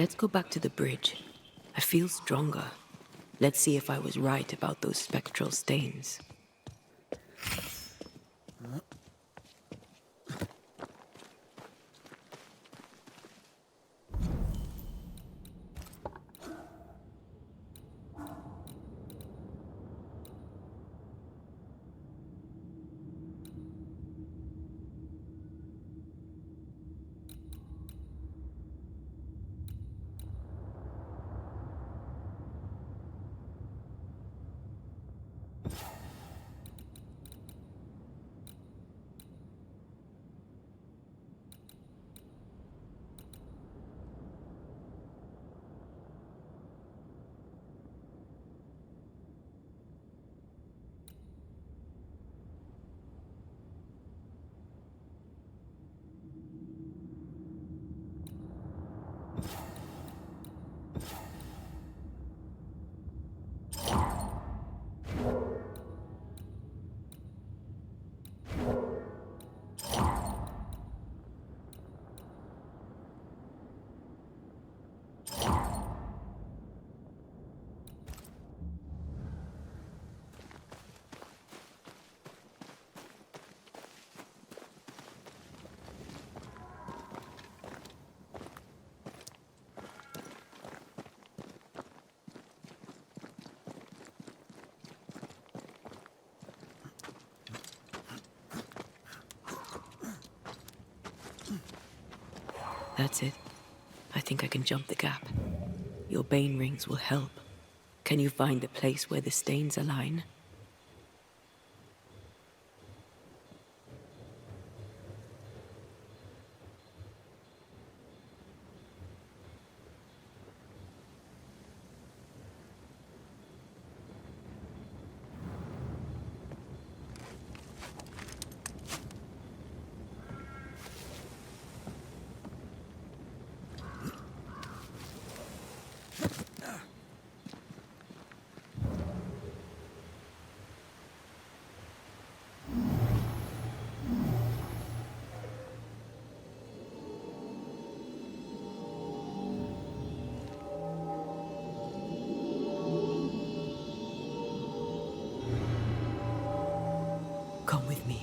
Let's go back to the bridge. I feel stronger. Let's see if I was right about those spectral stains. That's it. I think I can jump the gap. Your bane rings will help. Can you find the place where the stains align? Come with me.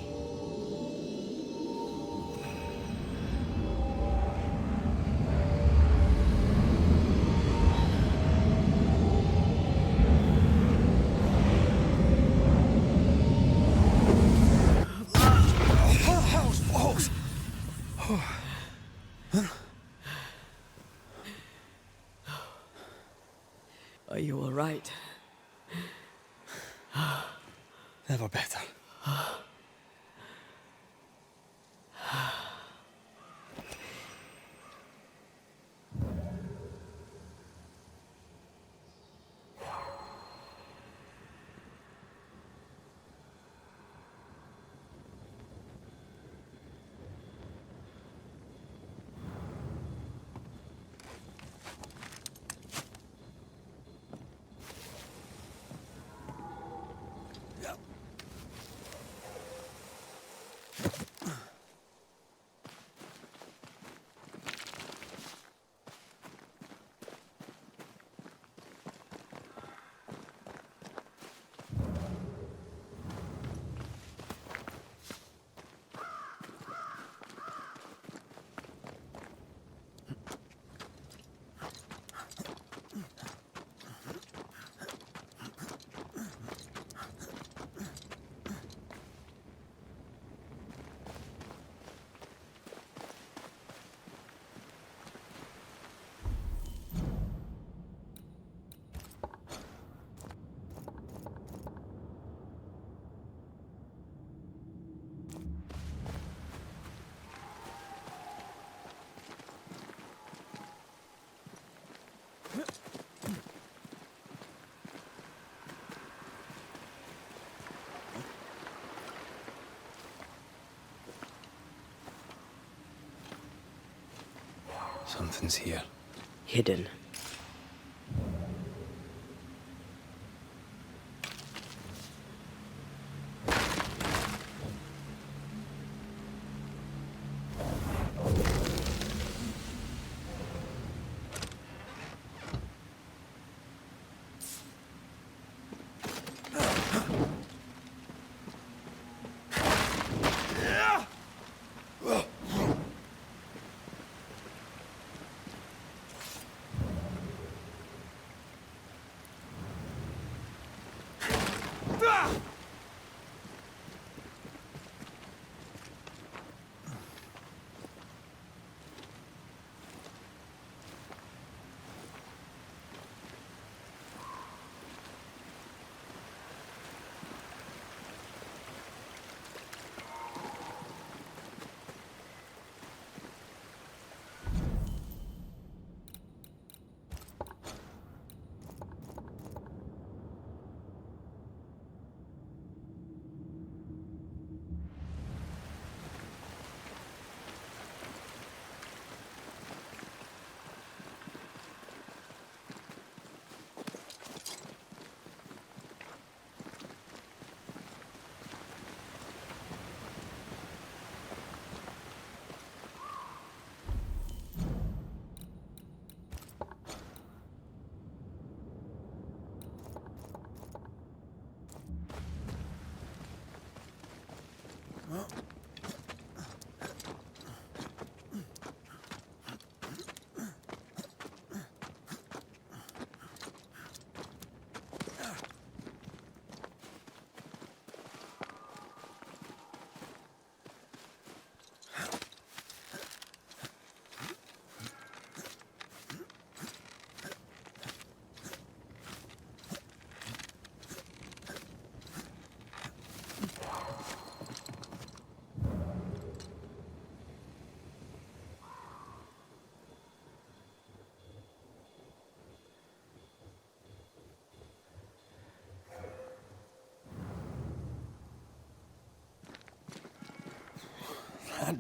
Are you all right? Never better. Something's here. Hidden.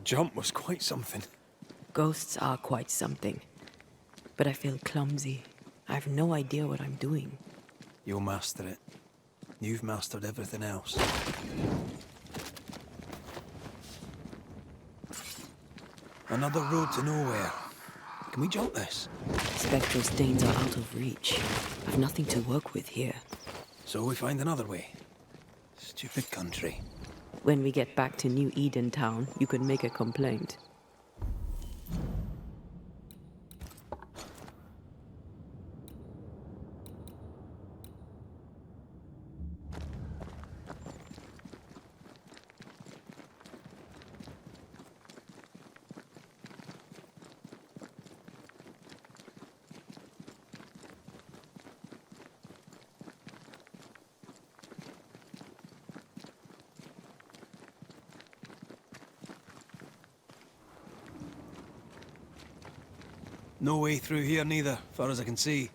jump was quite something. Ghosts are quite something. But I feel clumsy. I have no idea what I'm doing. You'll master it. You've mastered everything else. Another road to nowhere. Can we jump this? Spectral stains are out of reach. I've nothing to work with here. So we find another way. Stupid country. When we get back to New Eden Town, you can make a complaint. No way through here neither, far as I can see.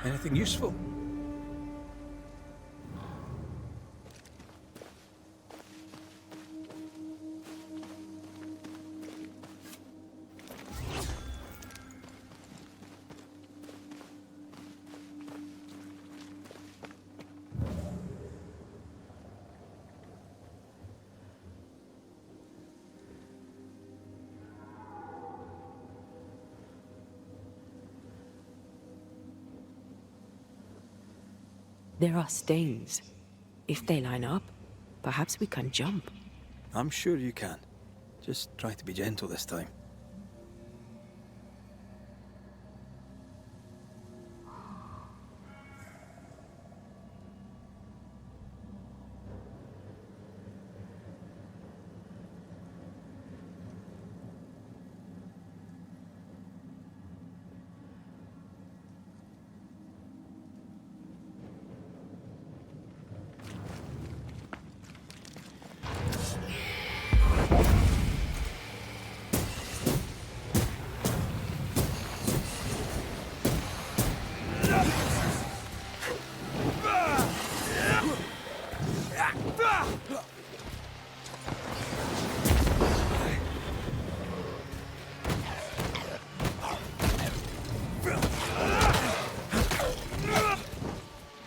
Anything useful? There are stains. If they line up, perhaps we can jump. I'm sure you can. Just try to be gentle this time.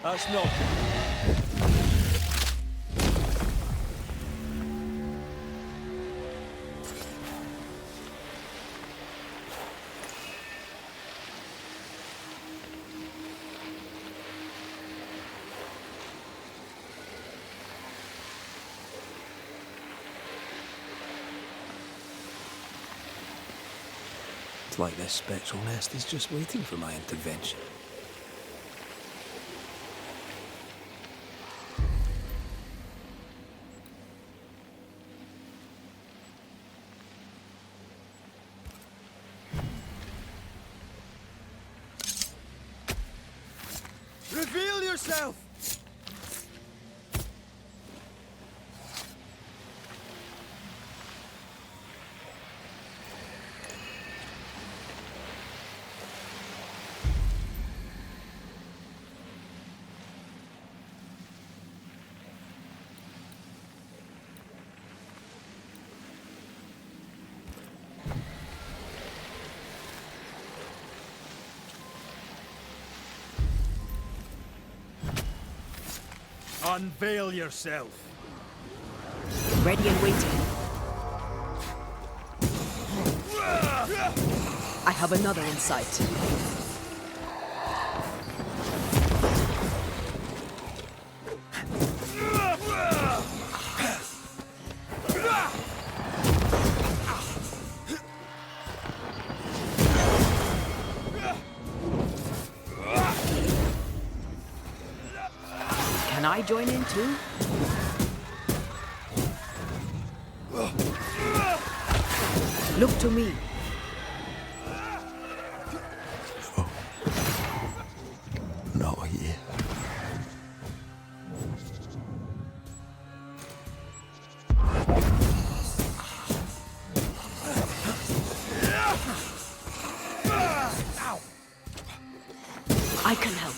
That's not... It's like this spectral nest is just waiting for my intervention. Reveal yourself! Unveil yourself. Ready and waiting. I have another in sight. Can I join in too? Look to me. Not here. I can help.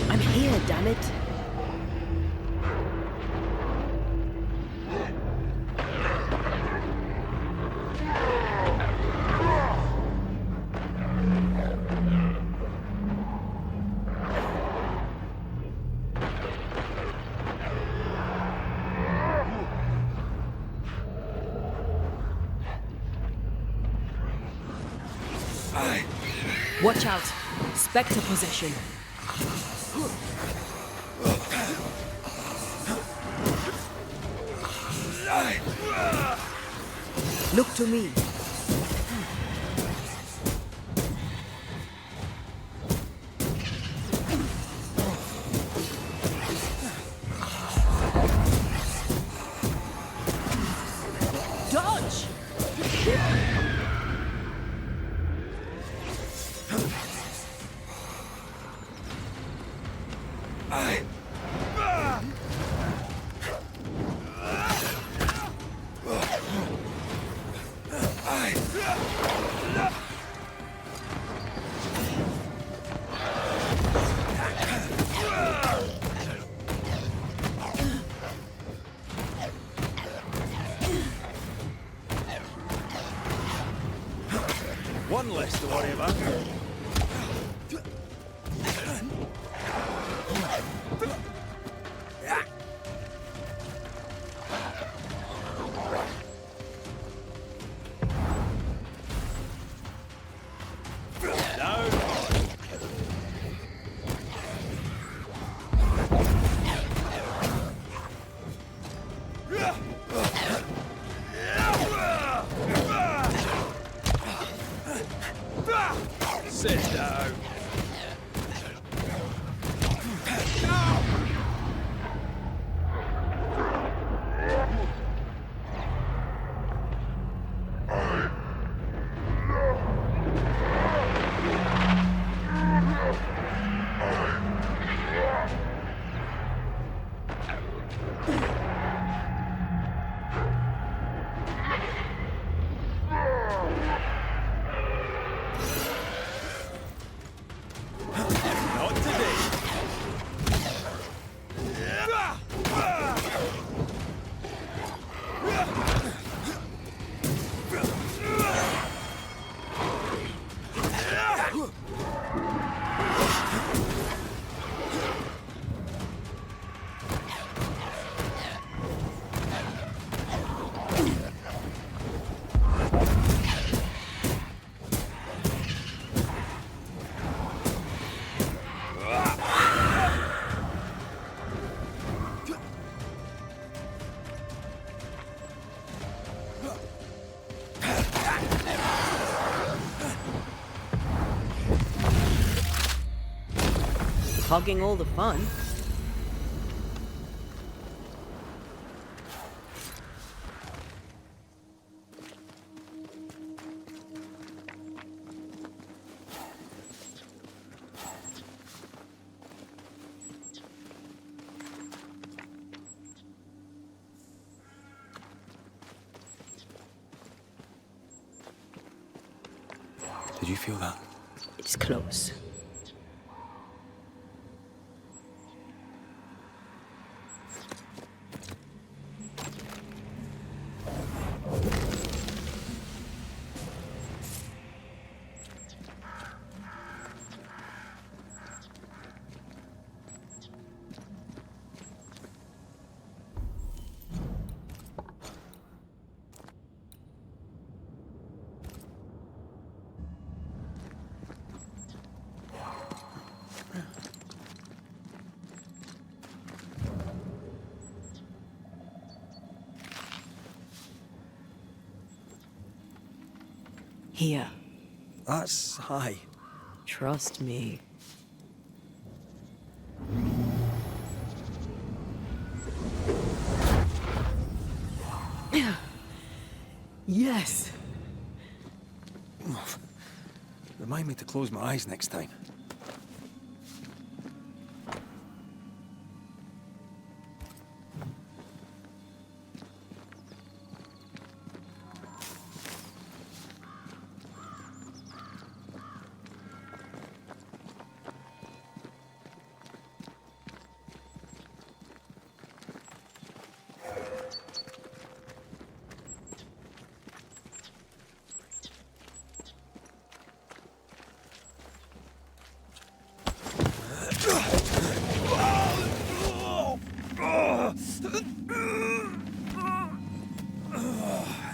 I'm here, damn it. Watch out. Spectre possession. Look to me. Dodge! One less to worry about. Sit down. Not today. Hogging all the fun. Did you feel that? It's close. Here. That's high. Trust me. Yes! Remind me to close my eyes next time.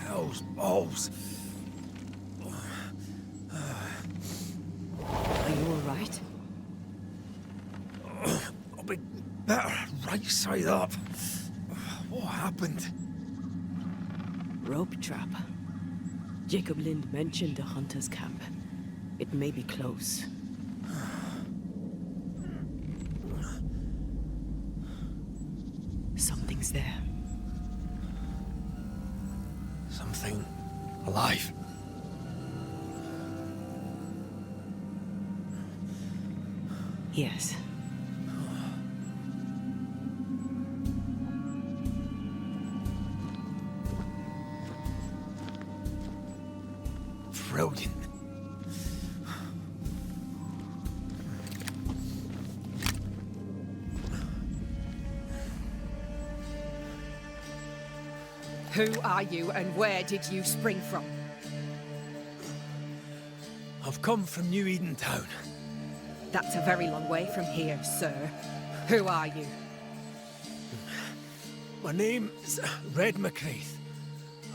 Hell's balls. Are you alright? I'll be better right side up. What happened? Rope trap. Jacob Lind mentioned a hunter's camp. It may be close. Something's there. Something alive. Yes. Brilliant. Who are you and where did you spring from? I've come from New Eden Town. That's a very long way from here, sir. Who are you? My name's Red McCraith.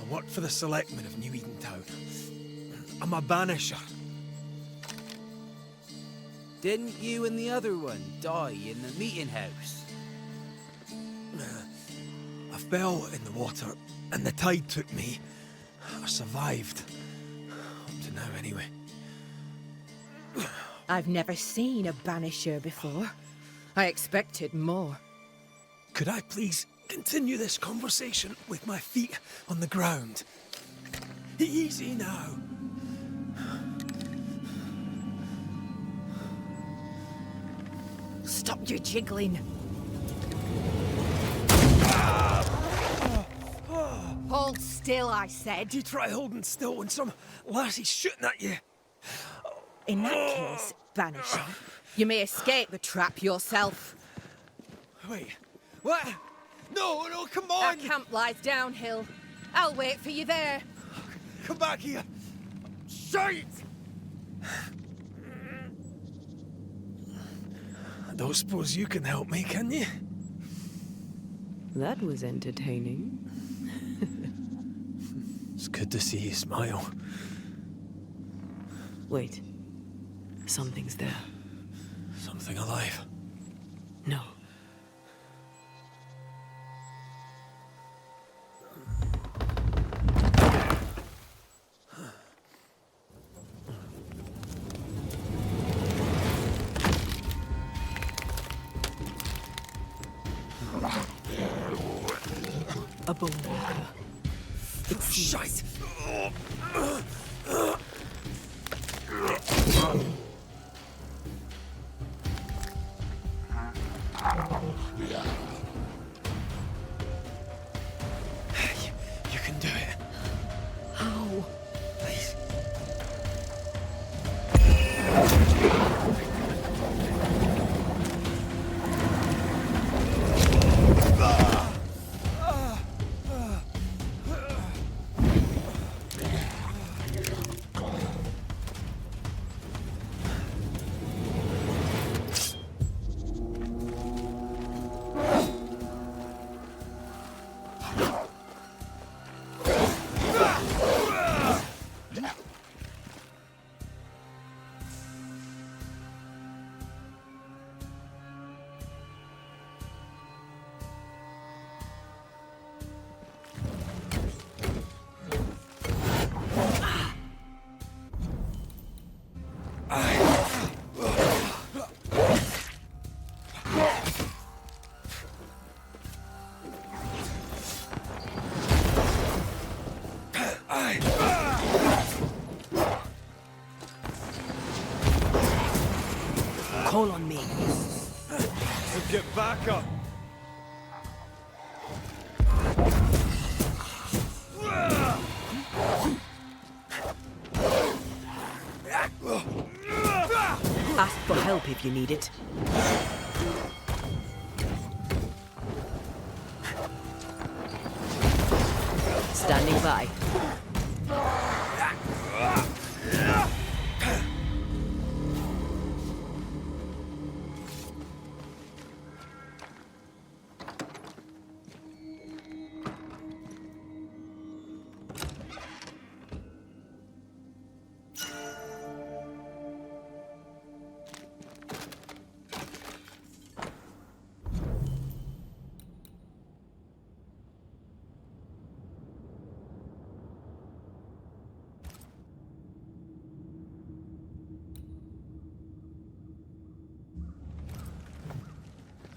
I work for the selectmen of New Eden Town. I'm a banisher. Didn't you and the other one die in the meeting house? I fell in the water and the tide took me. I survived. Up to now, anyway. I've never seen a banisher before. I expected more. Could I please continue this conversation with my feet on the ground? Easy now. Stop your jiggling. Hold still, I said. You try holding still when some lassie's shooting at you. In that case, banisher, you may escape the trap yourself. Wait, what? No, no, come Our on! camp lies downhill. I'll wait for you there. Come back here! Shite! I don't suppose you can help me, can you? That was entertaining. It's good to see you smile. Wait. Something's there. Something alive. No. A bone walker. It's Shite! You can do it. How? Please. Call on me. Get back up! Ask for help if you need it. Standing by.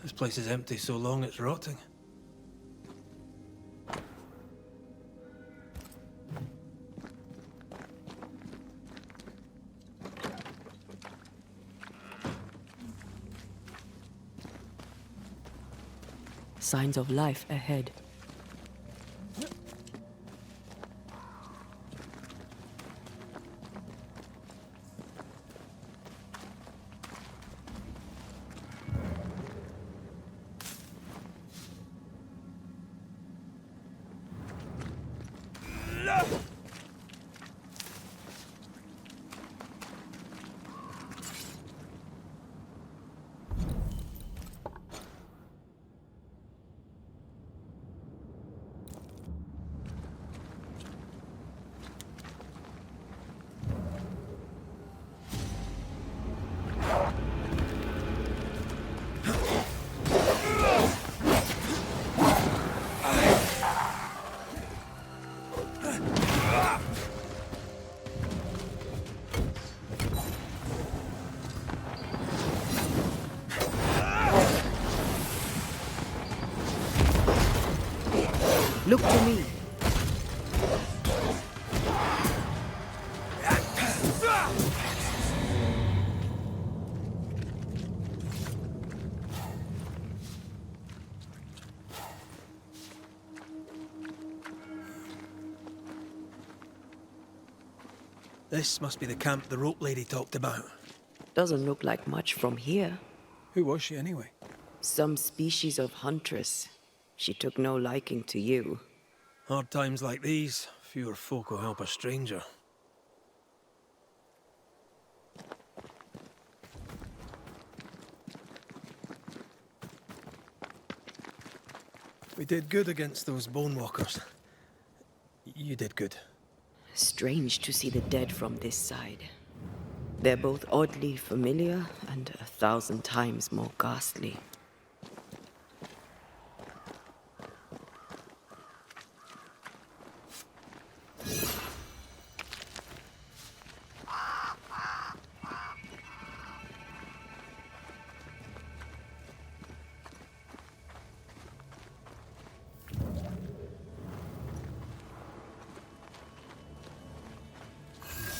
This place is empty so long it's rotting. Signs of life ahead. Look to me. This must be the camp the rope lady talked about. Doesn't look like much from here. Who was she anyway? Some species of huntress. She took no liking to you. Hard times like these, fewer folk will help a stranger. We did good against those bone walkers. You did good. Strange to see the dead from this side. They're both oddly familiar and 1,000 times more ghastly.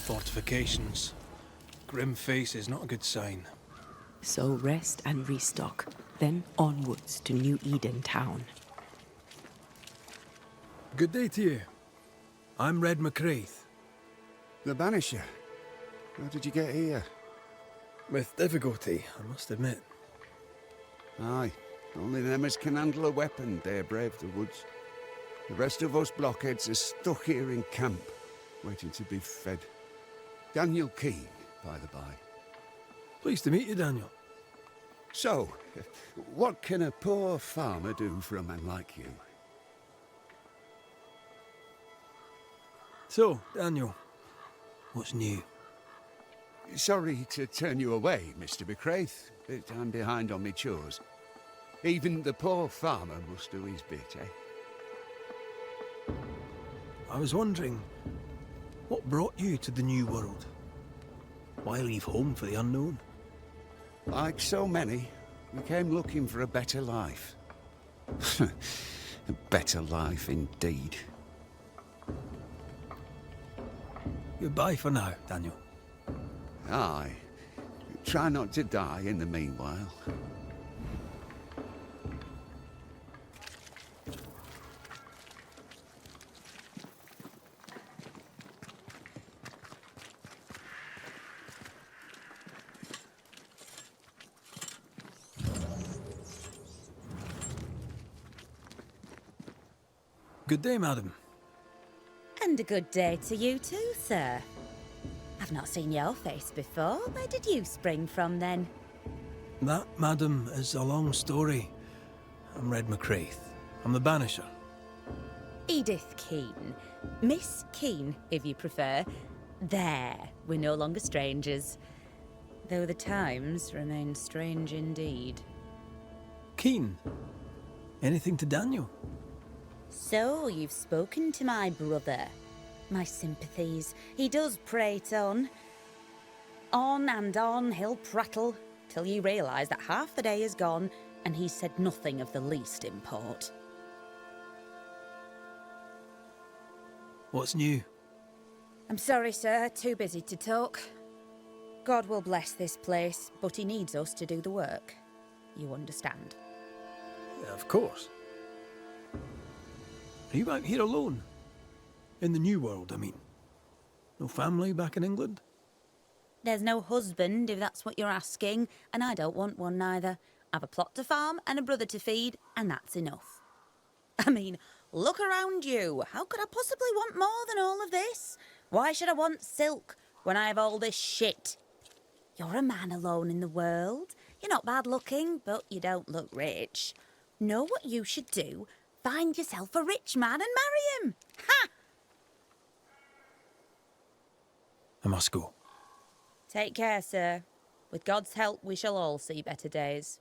Fortifications. Grim face is not a good sign. So rest and restock, then onwards to New Eden town. Good day to you. I'm Red McCraith. The Banisher. How did you get here? With difficulty, I must admit. Aye, only them as can handle a weapon dare brave the woods. The rest of us blockheads are stuck here in camp, waiting to be fed. Daniel Keane, by the by. Pleased to meet you, Daniel. So, what can a poor farmer do for a man like you? So, Daniel, what's new? Sorry to turn you away, Mr. McCraith, but I'm behind on me chores. Even the poor farmer must do his bit, eh? I was wondering, what brought you to the New World? Why leave home for the unknown? Like so many, we came looking for a better life. A better life indeed. Goodbye for now, Daniel. Aye. Try not to die in the meanwhile. Good day, madam. And a good day to you too, sir. I've not seen your face before. Where did you spring from then? That, madam, is a long story. I'm Red McCraith. I'm the Banisher. Edith Keane. Miss Keane, if you prefer. There, we're no longer strangers. Though the times remain strange indeed. Keen. Anything to Daniel? So, you've spoken to my brother. My sympathies. He does prate on. On and on he'll prattle, till you realise that half the day is gone, and he's said nothing of the least import. What's new? I'm sorry, sir, too busy to talk. God will bless this place, but he needs us to do the work. You understand? Yeah, of course. Are you out here alone? In the New World, I mean. No family back in England? There's no husband, if that's what you're asking, and I don't want one neither. I've a plot to farm and a brother to feed, and that's enough. I mean, look around you. How could I possibly want more than all of this? Why should I want silk when I have all this shit? You're a man alone in the world. You're not bad looking, but you don't look rich. Know what you should do? Find yourself a rich man and marry him. Ha! I must go. Take care, sir. With God's help, we shall all see better days.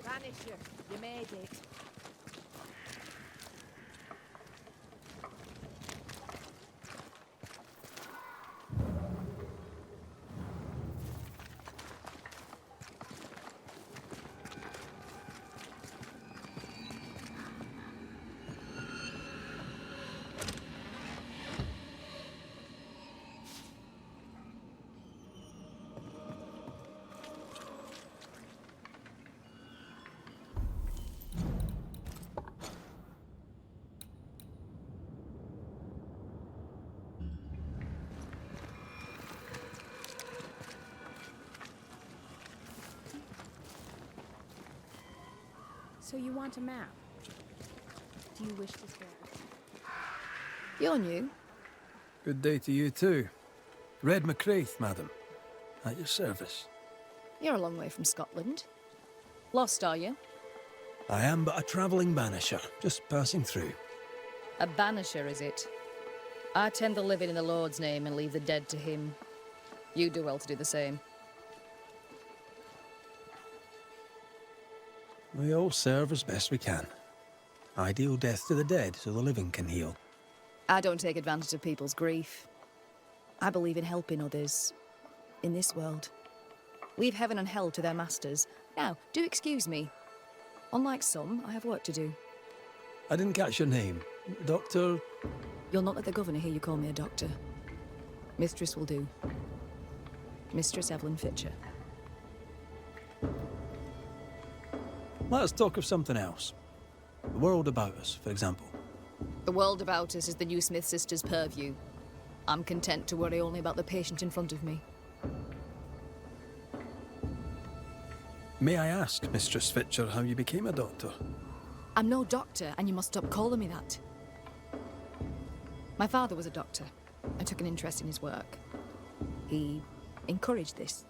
Banisher, you made it. So you want a map? Do you wish to spare us? You're new. Good day to you too. Red McCraith, madam. At your service. You're a long way from Scotland. Lost, are you? I am but a travelling banisher, just passing through. A banisher, is it? I tend the living in the Lord's name and leave the dead to him. You do well to do the same. We all serve as best we can. I deal death to the dead so the living can heal. I don't take advantage of people's grief. I believe in helping others in this world. Leave heaven and hell to their masters. Now, do excuse me. Unlike some, I have work to do. I didn't catch your name. Doctor... You'll not let the governor hear you call me a doctor. Mistress will do. Mistress Evelyn Fitcher. Let us talk of something else. The world about us, for example. The world about us is the new Smith sisters' purview. I'm content to worry only about the patient in front of me. May I ask, Mistress Fitcher, how you became a doctor? I'm no doctor, and you must stop calling me that. My father was a doctor. I took an interest in his work. He encouraged this.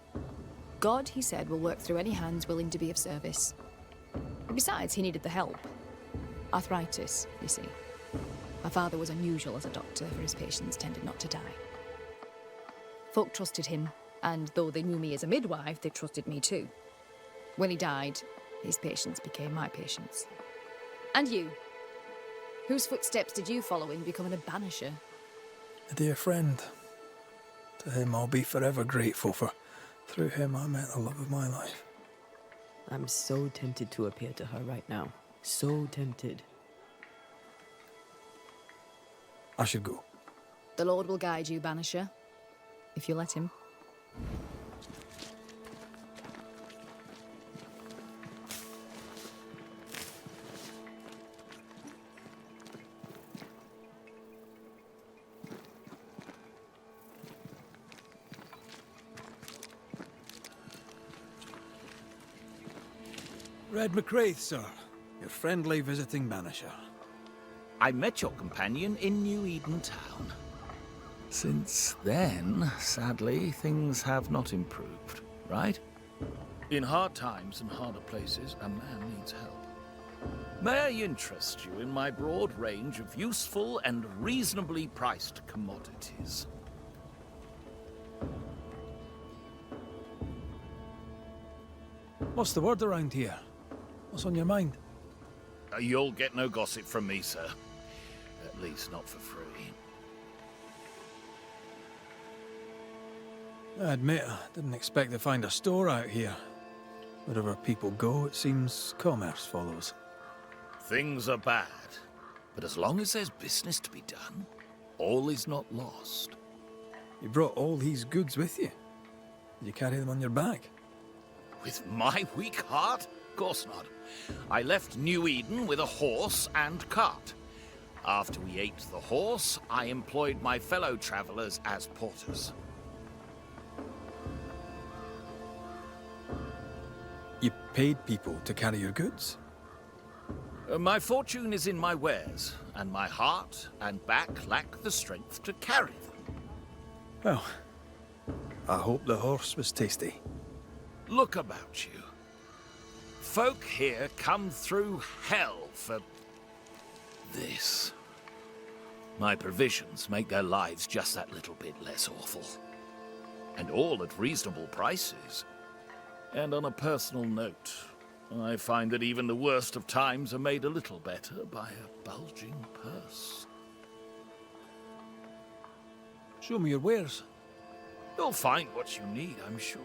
God, he said, will work through any hands willing to be of service. And besides, he needed the help. Arthritis, you see. My father was unusual as a doctor, for his patients tended not to die. Folk trusted him, and though they knew me as a midwife, they trusted me too. When he died, his patients became my patients. And you? Whose footsteps did you follow in becoming a banisher? A dear friend. To him I'll be forever grateful, for through him I met the love of my life. I'm so tempted to appear to her right now. So tempted. I should go. The Lord will guide you, banisher, if you let him. Red McCraith, sir. Your friendly visiting banisher. I met your companion in New Eden Town. Since then, sadly, things have not improved, right? In hard times and harder places, a man needs help. May I interest you in my broad range of useful and reasonably priced commodities? What's the word around here? What's on your mind? You'll get no gossip from me, sir. At least not for free. I admit, I didn't expect to find a store out here. Wherever people go, it seems commerce follows. Things are bad, but as long as there's business to be done, all is not lost. You brought all these goods with you. Did you carry them on your back? With my weak heart? Of course not. I left New Eden with a horse and cart. After we ate the horse, I employed my fellow travelers as porters. You paid people to carry your goods? My fortune is in my wares, and my heart and back lack the strength to carry them. Well, I hope the horse was tasty. Look about you. Folk here come through hell for this. My provisions make their lives just that little bit less awful. And all at reasonable prices. And on a personal note, I find that even the worst of times are made a little better by a bulging purse. Show me your wares. You'll find what you need, I'm sure.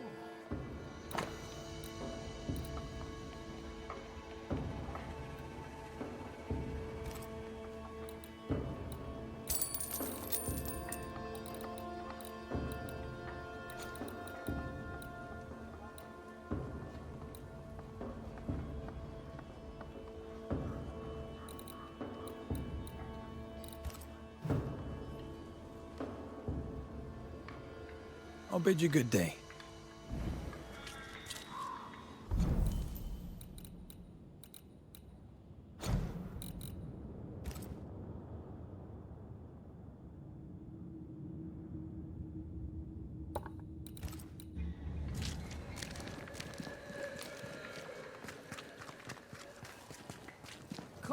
I'll bid you good day.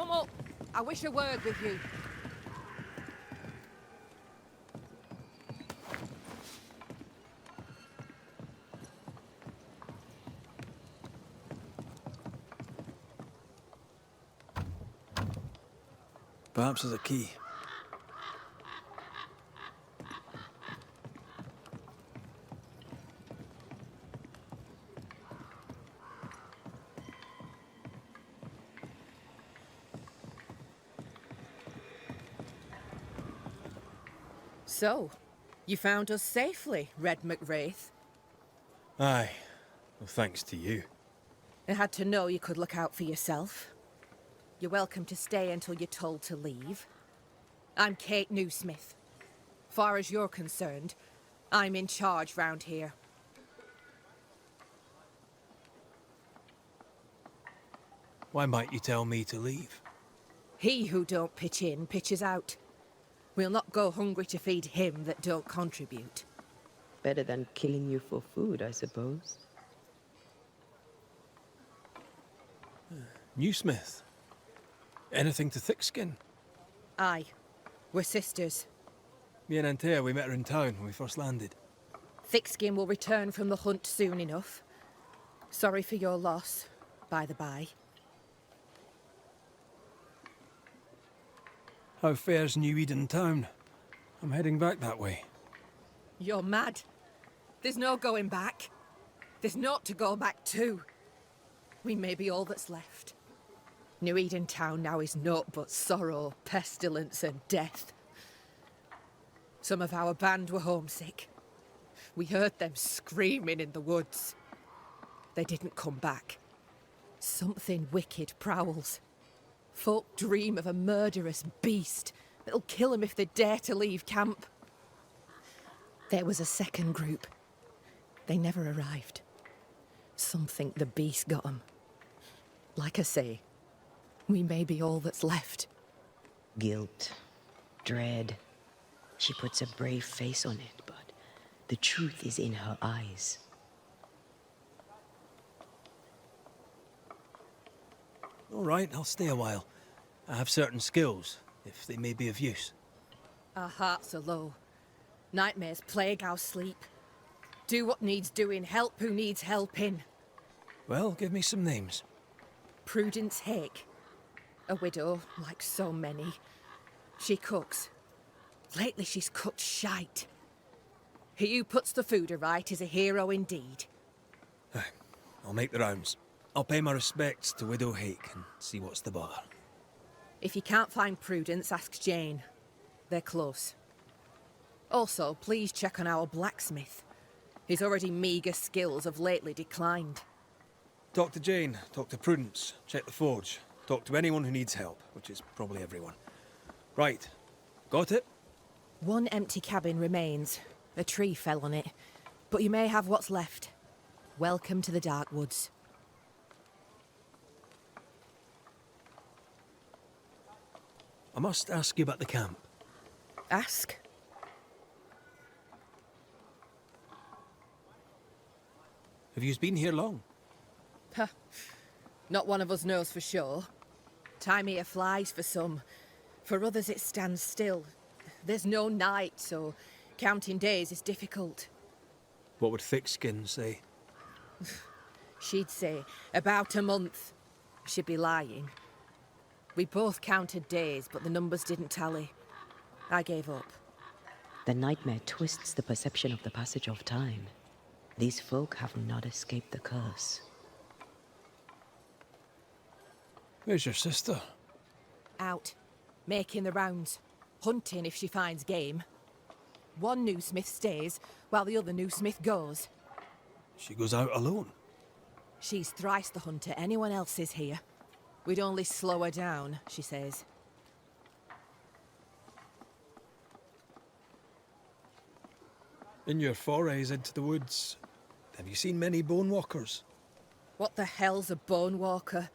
Come up. I wish a word with you. Perhaps there's a key. So, you found us safely, Red McWraith. Aye. Well, thanks to you. I had to know you could look out for yourself. You're welcome to stay until you're told to leave. I'm Kate Newsmith. Far as you're concerned, I'm in charge round here. Why might you tell me to leave? He who don't pitch in, pitches out. We'll not go hungry to feed him that don't contribute. Better than killing you for food, I suppose. Newsmith. Anything to Thickskin? Aye, we're sisters. Me and Antea, we met her in town when we first landed. Thickskin will return from the hunt soon enough. Sorry for your loss, by the by. How fares New Eden town? I'm heading back that way. You're mad. There's no going back. There's naught to go back to. We may be all that's left. New Eden town now is naught but sorrow, pestilence and death. Some of our band were homesick. We heard them screaming in the woods. They didn't come back. Something wicked prowls. Folk dream of a murderous beast that'll kill 'em if they dare to leave camp. There was a second group. They never arrived. Some think the beast got 'em. Like I say, we may be all that's left. Guilt, dread. She puts a brave face on it, but the truth is in her eyes. All right, I'll stay a while. I have certain skills, if they may be of use. Our hearts are low. Nightmares plague our sleep. Do what needs doing, help who needs helping. Well, give me some names. Prudence Hake. A widow, like so many. She cooks. Lately she's cooked shite. He who puts the food aright is a hero indeed. Aye, I'll make the rounds. I'll pay my respects to Widow Hake and see what's the bother. If you can't find Prudence, ask Jane. They're close. Also, please check on our blacksmith. His already meagre skills have lately declined. Talk to Jane, talk to Prudence, check the forge, talk to anyone who needs help, which is probably everyone. Right, got it? One empty cabin remains. A tree fell on it. But you may have what's left. Welcome to the Dark Woods. I must ask you about the camp. Ask. Have you been here long? Huh. Not one of us knows for sure. Time here flies for some. For others it stands still. There's no night, so counting days is difficult. What would Thickskin say? She'd say about a month. She'd be lying. We both counted days, but the numbers didn't tally. I gave up. The nightmare twists the perception of the passage of time. These folk have not escaped the curse. Where's your sister? Out. Making the rounds. Hunting if she finds game. One newsmith stays, while the other newsmith goes. She goes out alone. She's thrice the hunter anyone else is here. We'd only slow her down, she says. In your forays into the woods, have you seen many bone walkers? What the hell's a bone walker?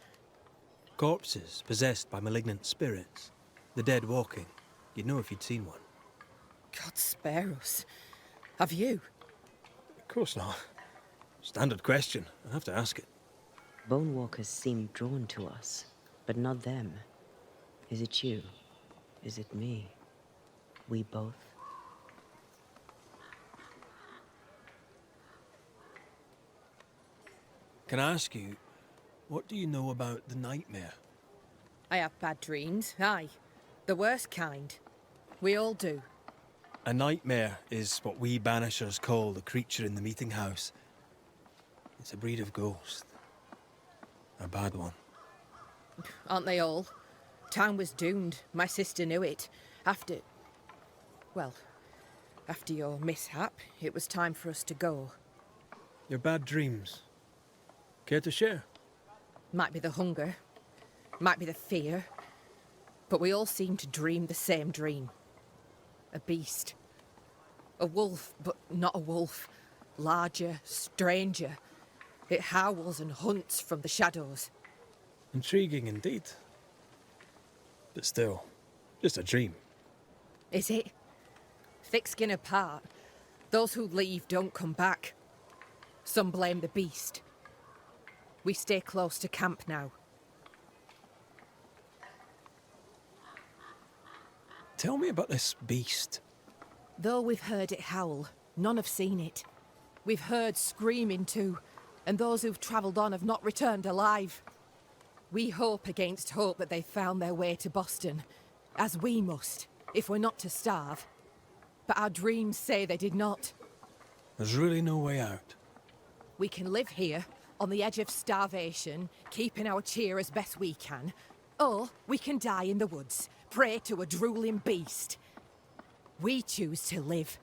Corpses possessed by malignant spirits. The dead walking. You'd know if you'd seen one. God spare us. Have you? Of course not. Standard question. I have to ask it. Bone walkers seem drawn to us, but not them. Is it you? Is it me? We both? Can I ask you, what do you know about the nightmare? I have bad dreams, aye. The worst kind. We all do. A nightmare is what we Banishers call the creature in the meeting house. It's a breed of ghost. A bad one. Aren't they all? Town was doomed. My sister knew it. After your mishap, it was time for us to go. Your bad dreams. Care to share? Might be the hunger, might be the fear, but we all seem to dream the same dream. A beast. A wolf, but not a wolf. Larger, stranger. It howls and hunts from the shadows. Intriguing indeed. But still, just a dream. Is it? Thick skin apart, those who leave don't come back. Some blame the beast. We stay close to camp now. Tell me about this beast. Though we've heard it howl, none have seen it. We've heard screaming too, and those who've travelled on have not returned alive. We hope against hope that they found their way to Boston, as we must, if we're not to starve. But our dreams say they did not. There's really no way out. We can live here, on the edge of starvation, keeping our cheer as best we can. Or we can die in the woods, prey to a drooling beast. We choose to live.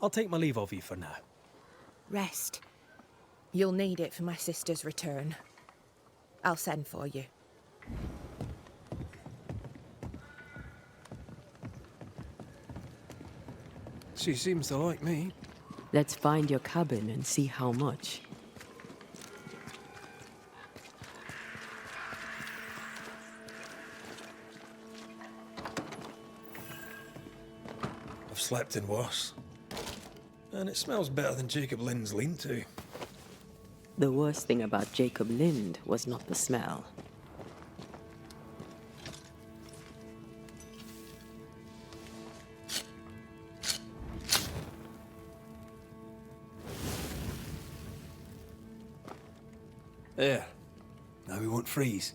I'll take my leave of you for now. Rest. You'll need it for my sister's return. I'll send for you. She seems to like me. Let's find your cabin and see how much. I've slept in worse. And it smells better than Jacob Lind's lean-to. The worst thing about Jacob Lind was not the smell. There. Now we won't freeze.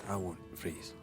I won't freeze.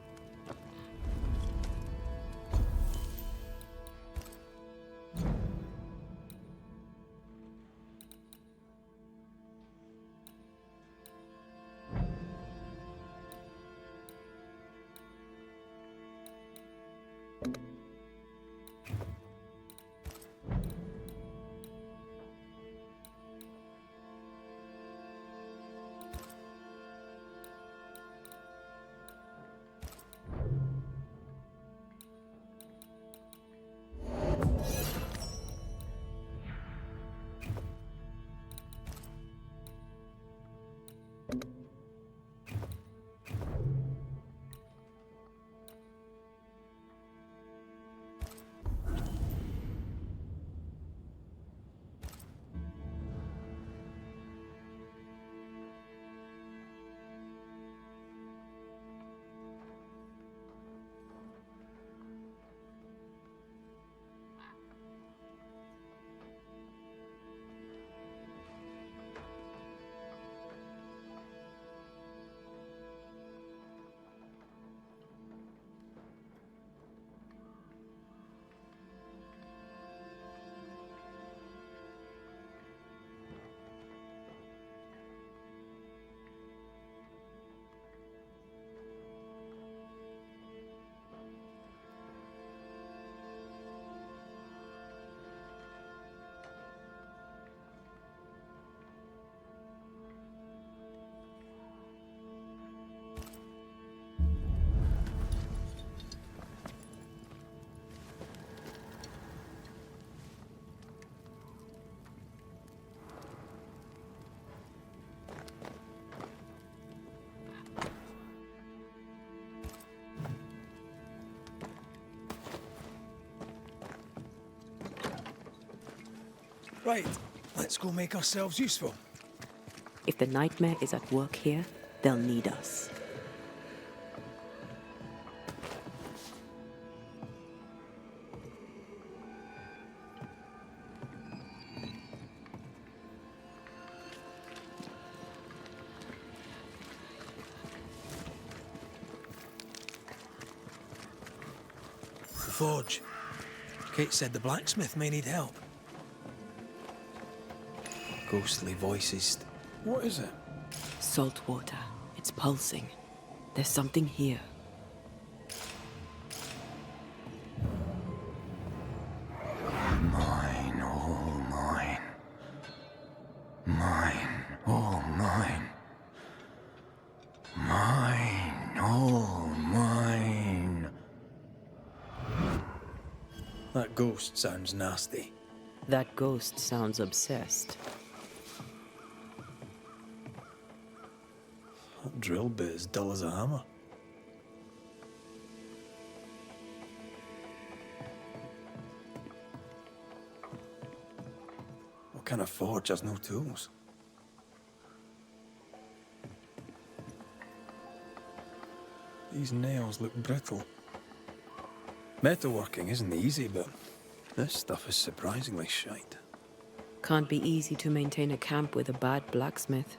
Right, let's go make ourselves useful. If the nightmare is at work here, they'll need us. The forge. Kate said the blacksmith may need help. Ghostly voices. What is it? Salt water. It's pulsing. There's something here. Mine, all mine. Mine, all mine. Mine, all mine. That ghost sounds nasty. That ghost sounds obsessed. That drill bit is dull as a hammer. What kind of forge has no tools? These nails look brittle. Metalworking isn't easy, but this stuff is surprisingly shite. Can't be easy to maintain a camp with a bad blacksmith.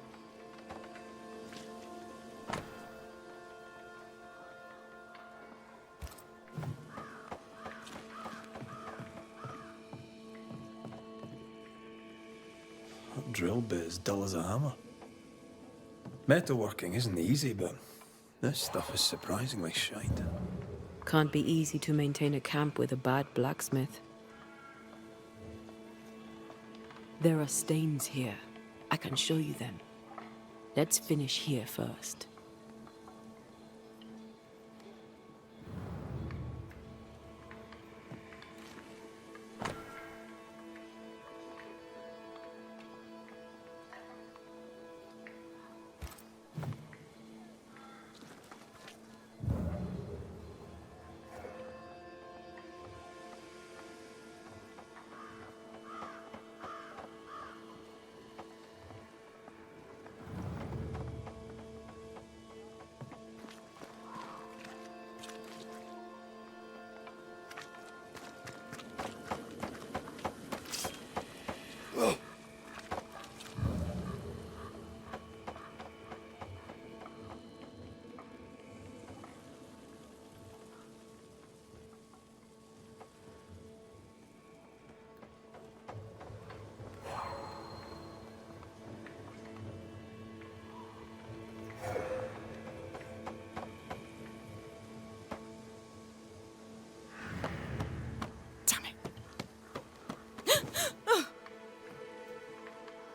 That drill bit is dull as a hammer. Metalworking isn't easy, but this stuff is surprisingly shite. Can't be easy to maintain a camp with a bad blacksmith. There are stains here. I can show you them. Let's finish here first.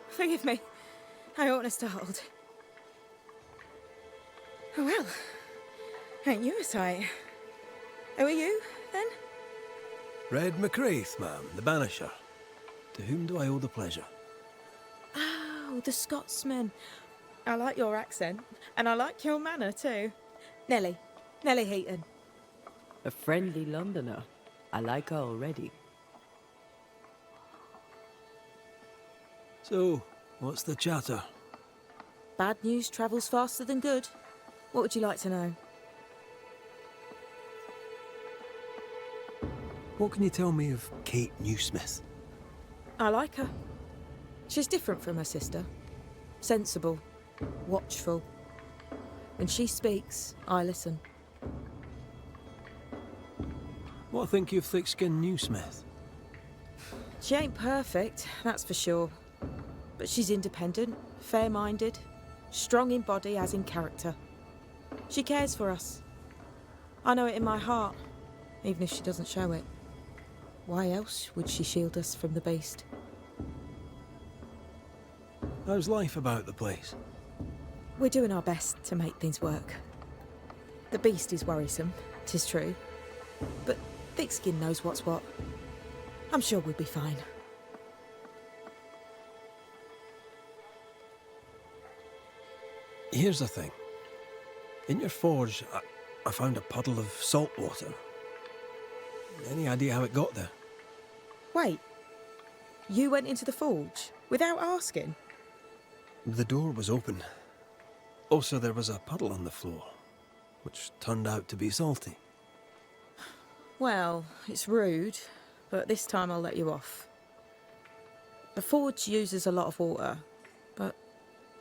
Forgive me. I oughtn't have startled. Oh well. Ain't you a sight? Who are you, then? Red McCraith, ma'am, the Banisher. To whom do I owe the pleasure? Oh, the Scotsman. I like your accent, and I like your manner too. Nellie. Nellie Heaton. A friendly Londoner. I like her already. So, what's the chatter? Bad news travels faster than good. What would you like to know? What can you tell me of Kate Newsmith? I like her. She's different from her sister. Sensible, watchful. When she speaks, I listen. What think you of thick-skinned Newsmith? She ain't perfect, that's for sure. But she's independent, fair-minded, strong in body as in character. She cares for us. I know it in my heart, even if she doesn't show it. Why else would she shield us from the beast? How's life about the place? We're doing our best to make things work. The beast is worrisome, 'tis true. But Thickskin knows what's what. I'm sure we'll be fine. Here's the thing. In your forge, I found a puddle of salt water. Any idea how it got there? Wait. You went into the forge without asking? The door was open. Also, there was a puddle on the floor, which turned out to be salty. Well, it's rude, but this time I'll let you off. The forge uses a lot of water, but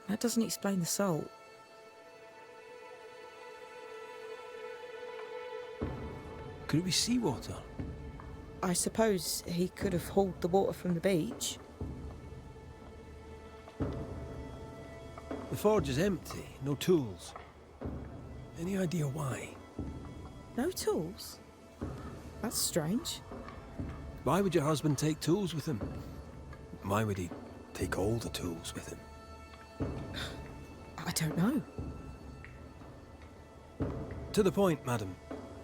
that doesn't explain the salt. Could it be seawater? I suppose he could have hauled the water from the beach. The forge is empty, no tools. Any idea why? No tools? That's strange. Why would your husband take tools with him? Why would he take all the tools with him? I don't know. To the point, madam.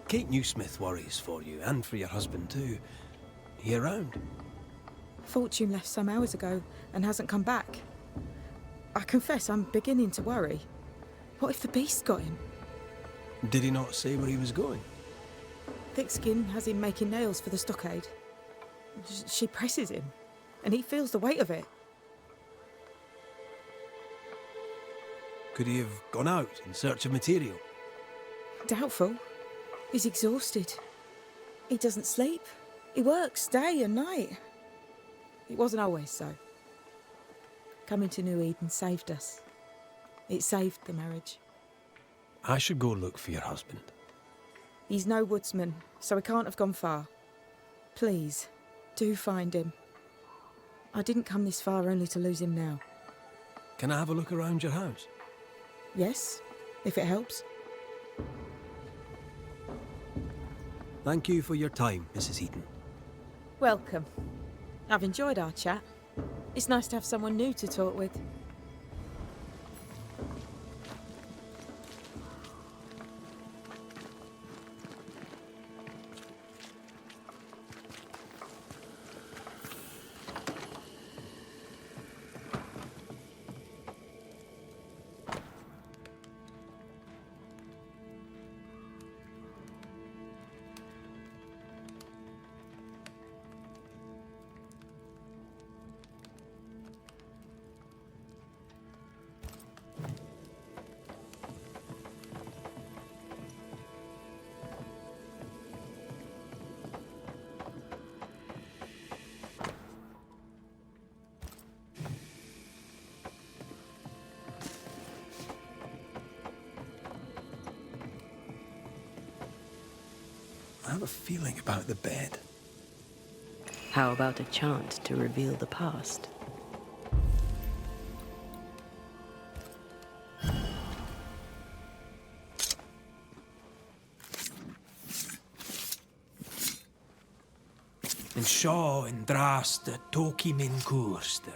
Kate Newsmith worries for you, and for your husband too. He around? Fortune left some hours ago and hasn't come back. I confess I'm beginning to worry. What if the beast got him? Did he not say where he was going? Thickskin has him making nails for the stockade. She presses him, and he feels the weight of it. Could he have gone out in search of material? Doubtful. He's exhausted. He doesn't sleep. He works day and night. It wasn't always so. Coming to New Eden saved us. It saved the marriage. I should go look for your husband. He's no woodsman, so he can't have gone far. Please, do find him. I didn't come this far only to lose him now. Can I have a look around your house? Yes, if it helps. Thank you for your time, Mrs. Eaton. Welcome. I've enjoyed our chat. It's nice to have someone new to talk with. I have a feeling about the bed. How about a chant to reveal the past? En seo en dras de toki min koerster.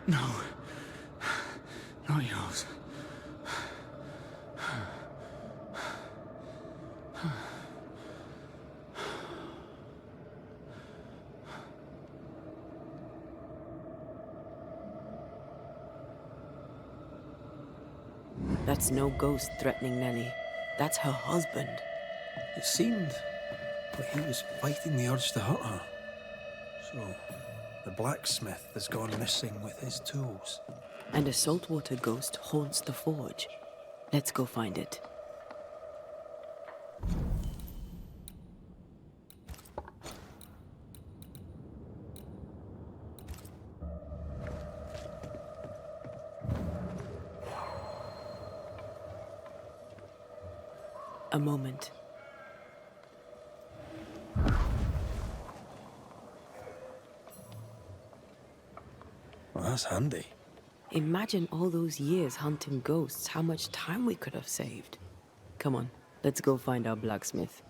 No. Not yours. That's no ghost threatening Nellie. That's her husband. It seemed like he was fighting the urge to hurt her. So, the blacksmith has gone missing with his tools. And a saltwater ghost haunts the forge. Let's go find it. A moment. Well, that's handy. Imagine all those years hunting ghosts, how much time we could have saved. Come on, let's go find our blacksmith.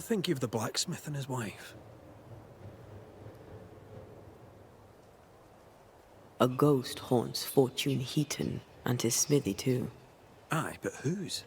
What think you of the blacksmith and his wife? A ghost haunts Fortune Heaton and his smithy too. Aye, but whose?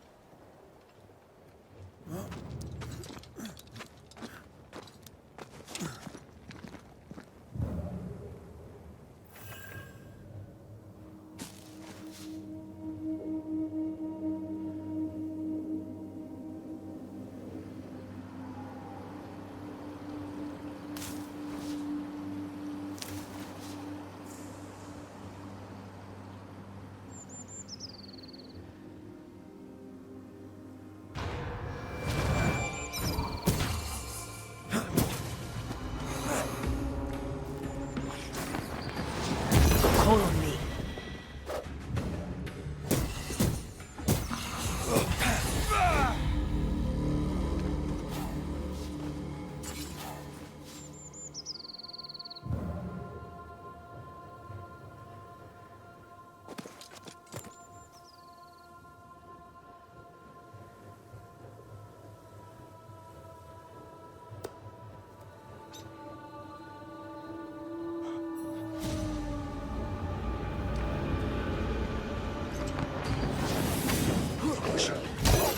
Call on me.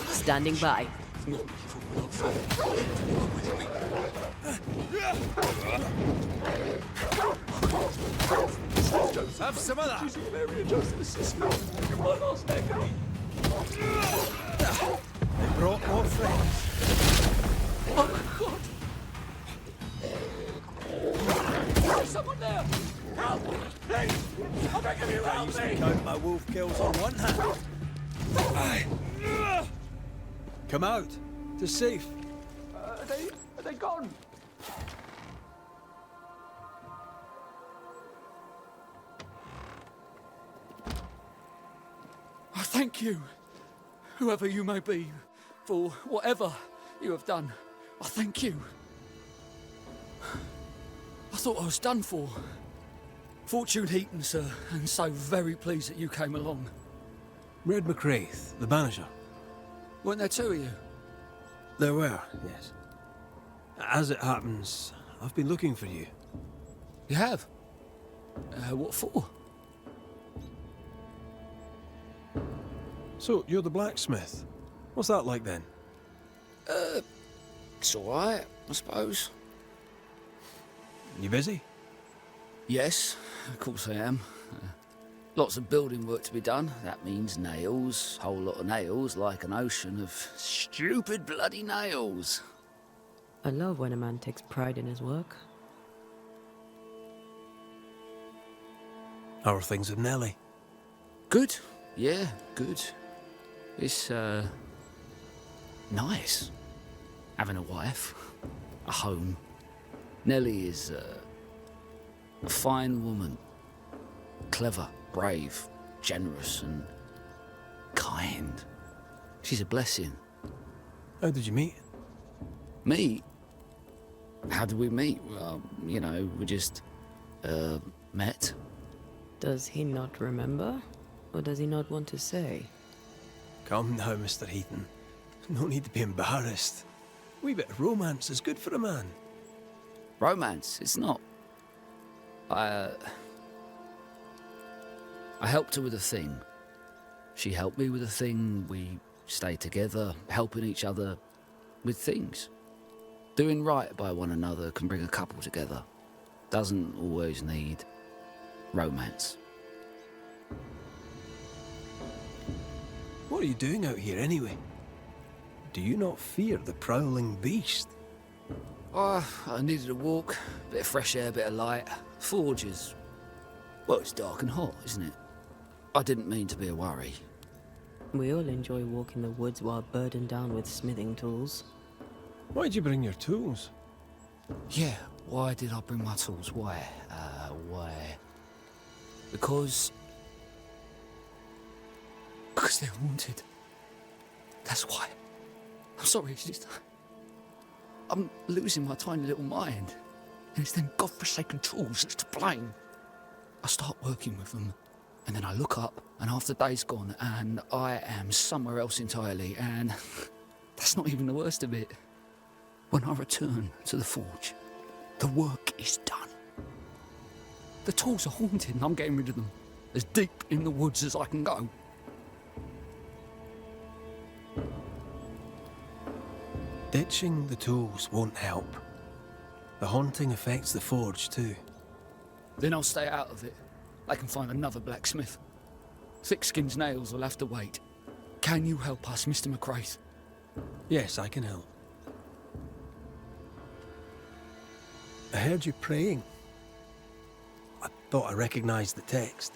Standing by. Have some of that. They brought more friends. I used to count my wolf kills on one hand. Aye. Come out. To safe. Are they gone? I thank you, whoever you may be, for whatever you have done. I thank you. I thought I was done for. Fortune Heaton, sir, and so very pleased that you came along. Red McCraith, the Banisher. Weren't there two of you? There were, yes. As it happens, I've been looking for you. You have? What for? So, you're the blacksmith. What's that like then? It's all right, I suppose. You busy? Yes, of course I am. Lots of building work to be done. That means nails. Whole lot of nails, like an ocean of stupid bloody nails. I love when a man takes pride in his work. How are things with Nellie? Good. Yeah, good. It's, nice. Having a wife. A home. Nellie is, a fine woman. Clever, brave, generous and kind. She's a blessing. How did you meet? Meet? How did we meet? Well, you know, we just, met. Does he not remember? Or does he not want to say? Calm now, Mr. Heaton. No need to be embarrassed. A wee bit of romance is good for a man. Romance? It's not. I helped her with a thing. She helped me with a thing. We stayed together, helping each other with things. Doing right by one another can bring a couple together. Doesn't always need romance. What are you doing out here anyway? Do you not fear the prowling beast? Oh, I needed a walk, bit of fresh air, bit of light. Forge is... well, it's dark and hot, isn't it? I didn't mean to be a worry. We all enjoy walking the woods while burdened down with smithing tools. Why'd you bring your tools? Yeah, why did I bring my tools? Why? Why? Because they're haunted. That's why. I'm sorry, it's just... I'm losing my tiny little mind. And it's them godforsaken tools that's to blame. I start working with them, and then I look up, and half the day's gone, and I am somewhere else entirely, and that's not even the worst of it. When I return to the forge, the work is done. The tools are haunted and I'm getting rid of them. As deep in the woods as I can go. Ditching the tools won't help. The haunting affects the forge too. Then I'll stay out of it. I can find another blacksmith. Thick-skinned nails will have to wait. Can you help us, Mr. McCraith? Yes, I can help. I heard you praying. I thought I recognised the text.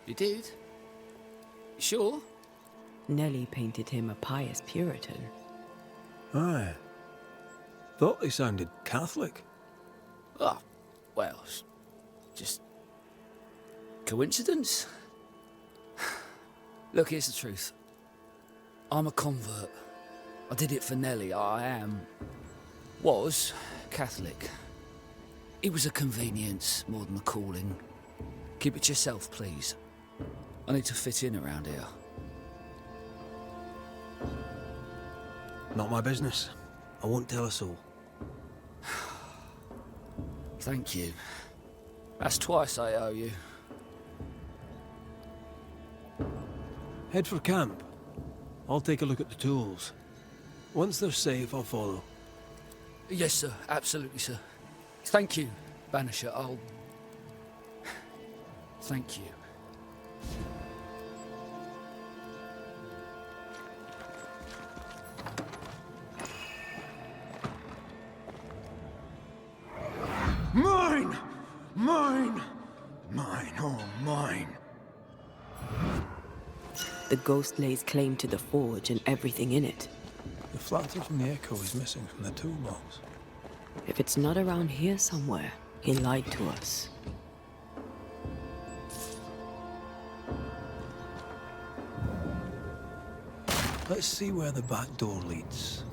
You did? You sure? Nellie painted him a pious Puritan. Aye. Thought they sounded Catholic. Oh, well, just coincidence? Look, here's the truth. I'm a convert. I did it for Nellie. Was Catholic. It was a convenience more than a calling. Keep it to yourself, please. I need to fit in around here. Not my business. I won't tell a soul. Thank you. That's twice I owe you. Head for camp. I'll take a look at the tools. Once they're safe, I'll follow. Yes, sir. Absolutely, sir. Thank you, Banisher. I'll... Thank you. Mine! Mine! Mine, oh mine. The ghost lays claim to the forge and everything in it. The flatter from the echo is missing from the toolbox. If it's not around here somewhere, he lied to us. Let's see where the back door leads.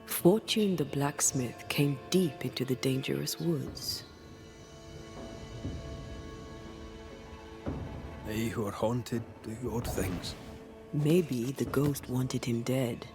Fortune the blacksmith came deep into the dangerous woods. They who are haunted do odd things. Maybe the ghost wanted him dead.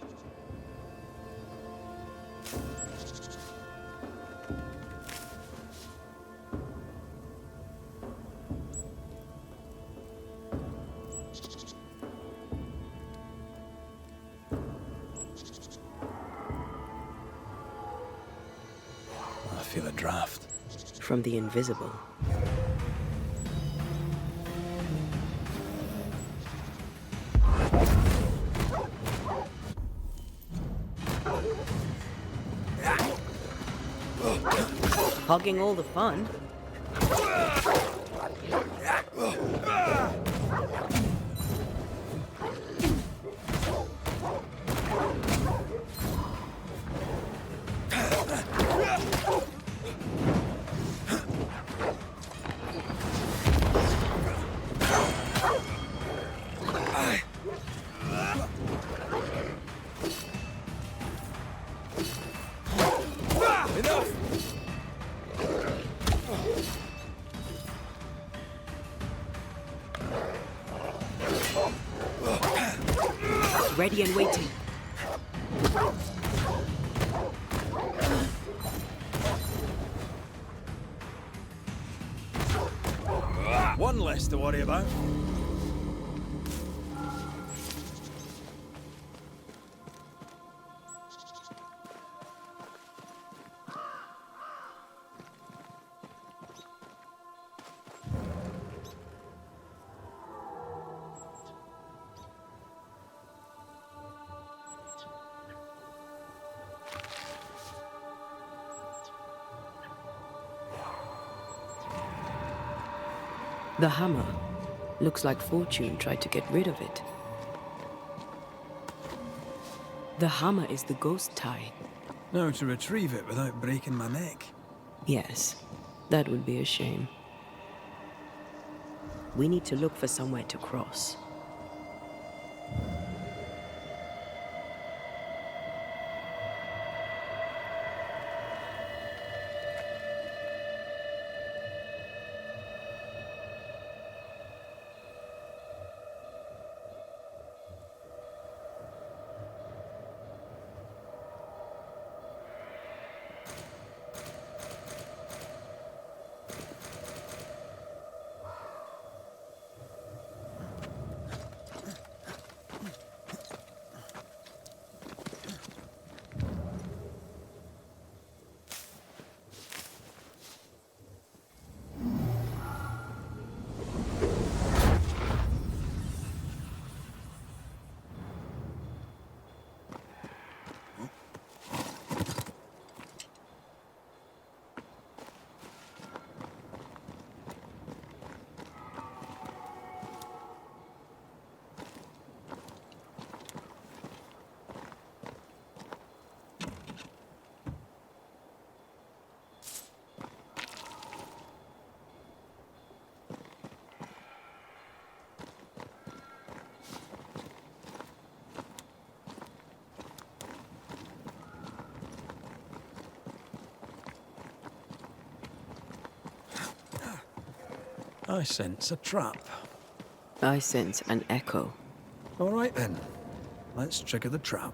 I feel a draft. From the invisible. Hogging all the fun. Ready and waiting. One less to worry about. The hammer. Looks like Fortune tried to get rid of it. The hammer is the ghost tie. Now to retrieve it without breaking my neck. Yes, that would be a shame. We need to look for somewhere to cross. I sense a trap. I sense an echo. All right then. Let's trigger the trap.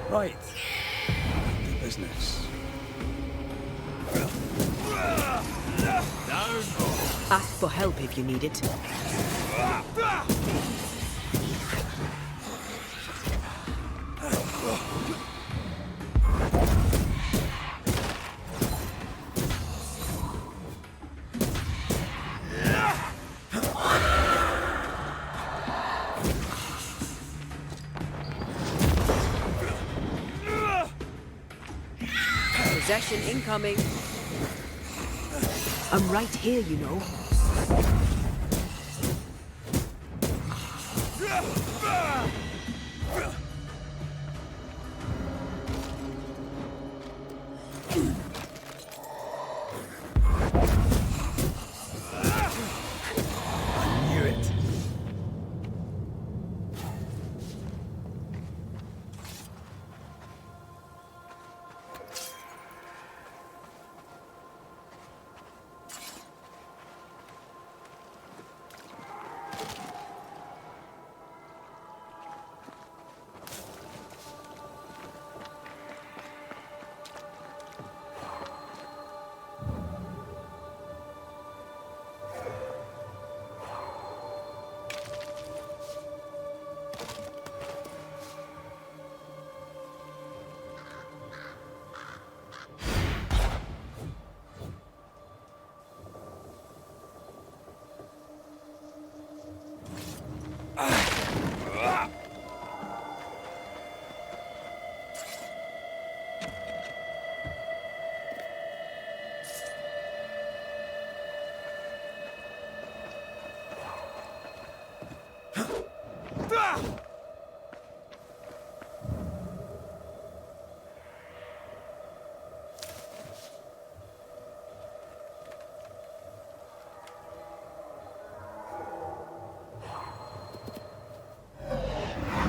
Right. The business. Ask for help if you need it. Possession incoming. I'm right here, you know. I knew it.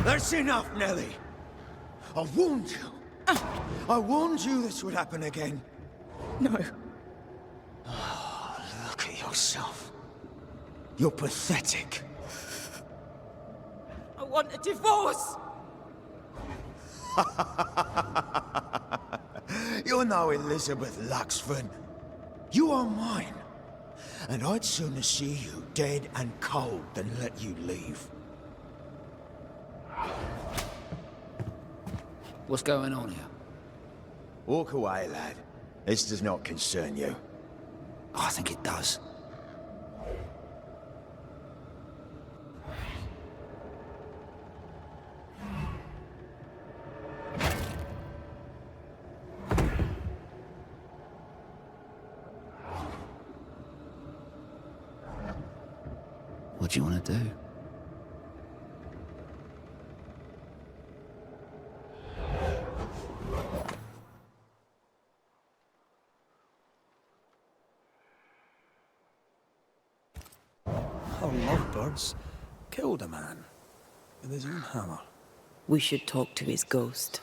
That's enough, Nellie. I warned you. I warned you this would happen again. No. Oh, look at yourself. You're pathetic. I want a divorce. You're no Elizabeth Luxford. You are mine. And I'd sooner see you dead and cold than let you leave. What's going on here? Walk away, lad. This does not concern you. I think it does. What do you want to do? Our lovebirds killed a man with his own hammer. We should talk to his ghost.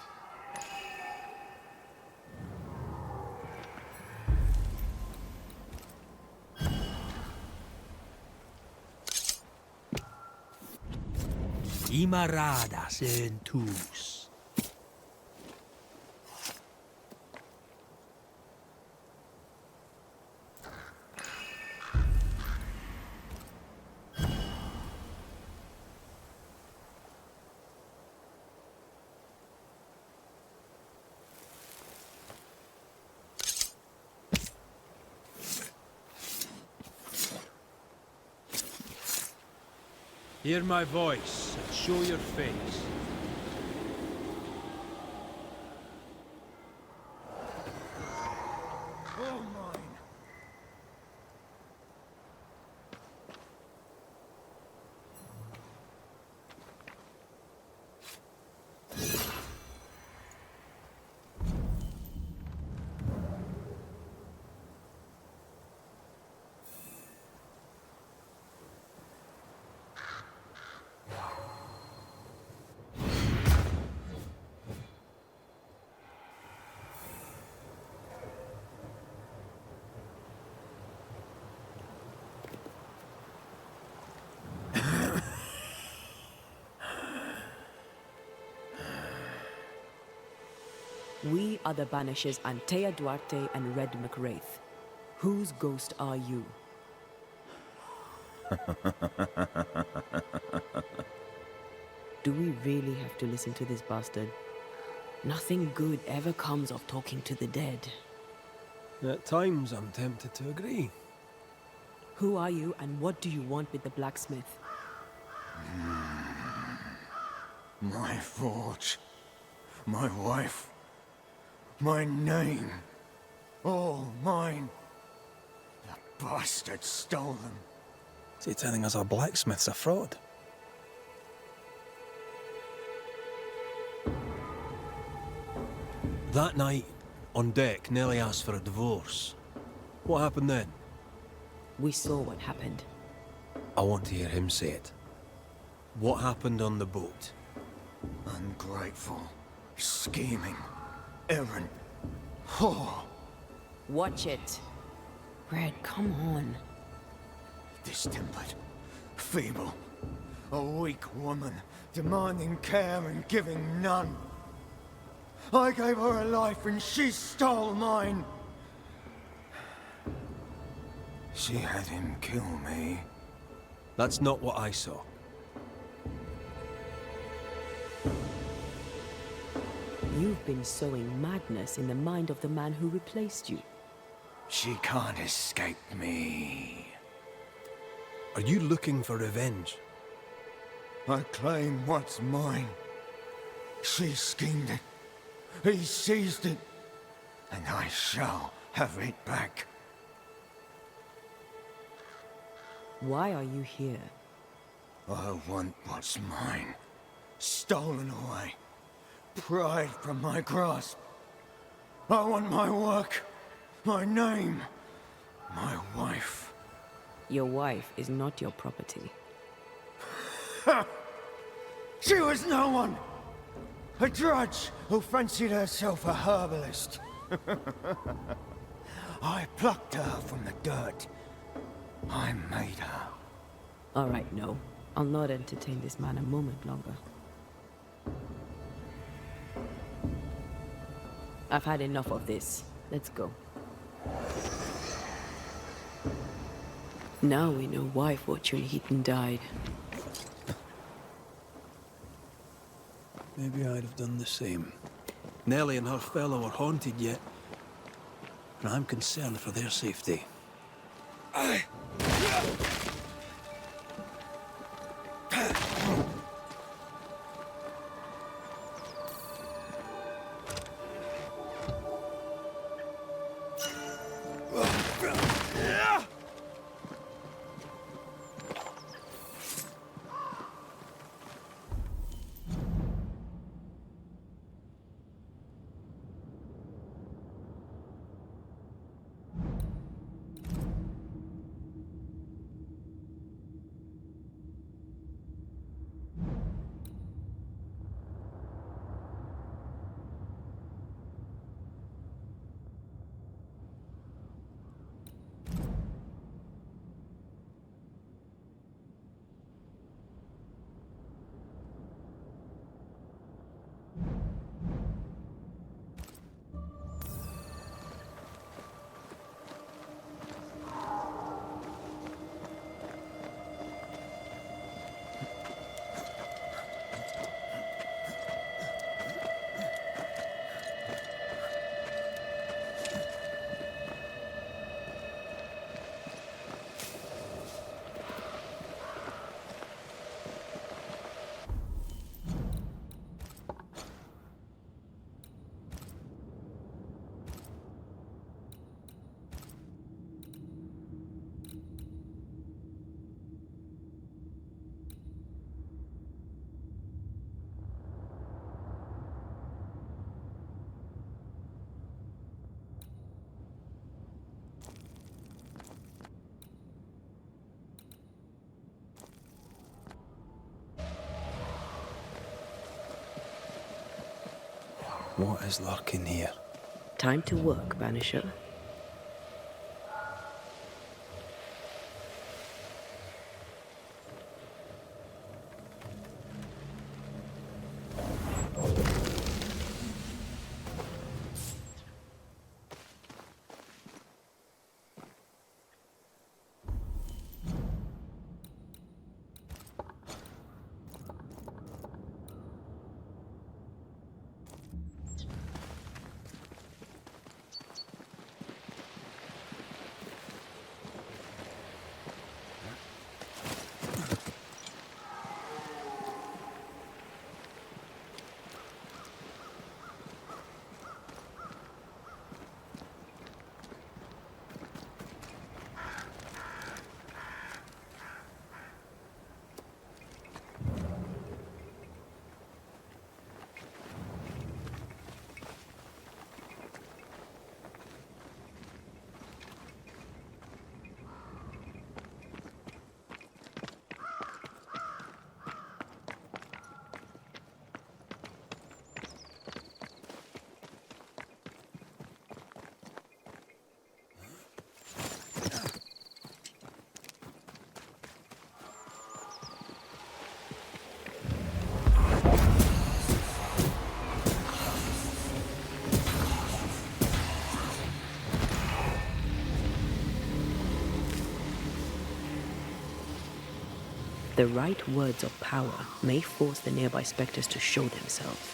Imaradas en tus. Hear my voice and show your face. All mine. We are the Banishers Antea Duarte and Red McWraith. Whose ghost are you? Do we really have to listen to this bastard? Nothing good ever comes of talking to the dead. At times, I'm tempted to agree. Who are you and what do you want with the blacksmith? My forge. My wife. My name. All mine. The bastard stole them. Is he telling us our blacksmith's a fraud? That night, on deck, Nellie asked for a divorce. What happened then? We saw what happened. I want to hear him say it. What happened on the boat? Ungrateful. Scheming. Errant. Whore. Watch it. Red, come on. Distempered. Feeble. A weak woman, demanding care and giving none. I gave her a life and she stole mine. She had him kill me. That's not what I saw. You've been sowing madness in the mind of the man who replaced you. She can't escape me. Are you looking for revenge? I claim what's mine. She schemed it. He seized it. And I shall have it back. Why are you here? I want what's mine. Stolen away. Pried from my grasp. I want my work. My name. My wife. Your wife is not your property. She was no one! A drudge who fancied herself a herbalist. I plucked her from the dirt. I made her. All right, no. I'll not entertain this man a moment longer. I've had enough of this. Let's go. Now we know why Fortune Heaton died. Maybe I'd have done the same. Nellie and her fellow are haunted yet, and I'm concerned for their safety. What is lurking here? Time to work, Banisher. The right words of power may force the nearby specters to show themselves.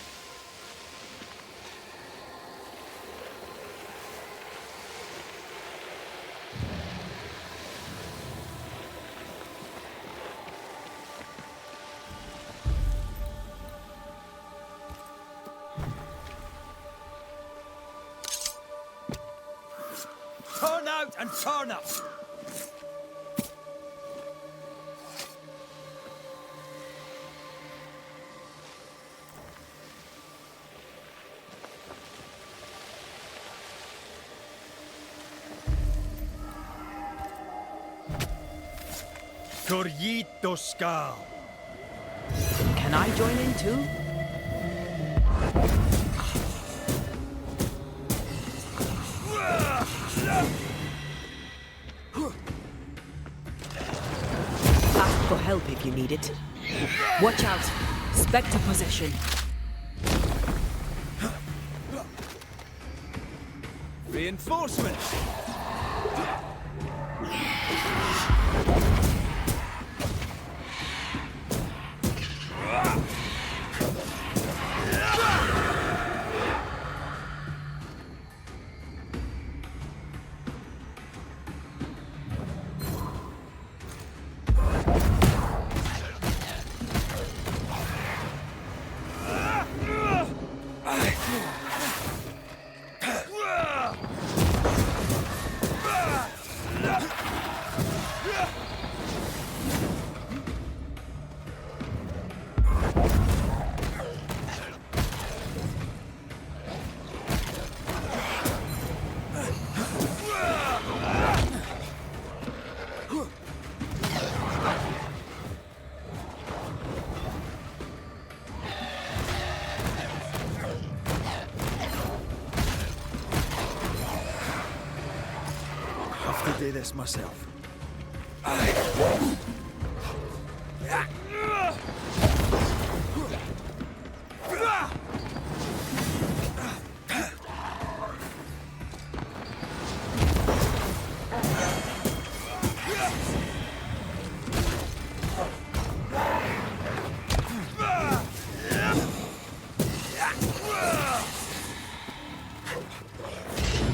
Turn out and turn up! Corrito Skal. Can I join in too? Ask for help if you need it. Watch out! Spectre possession. Reinforcements! Have to do this myself.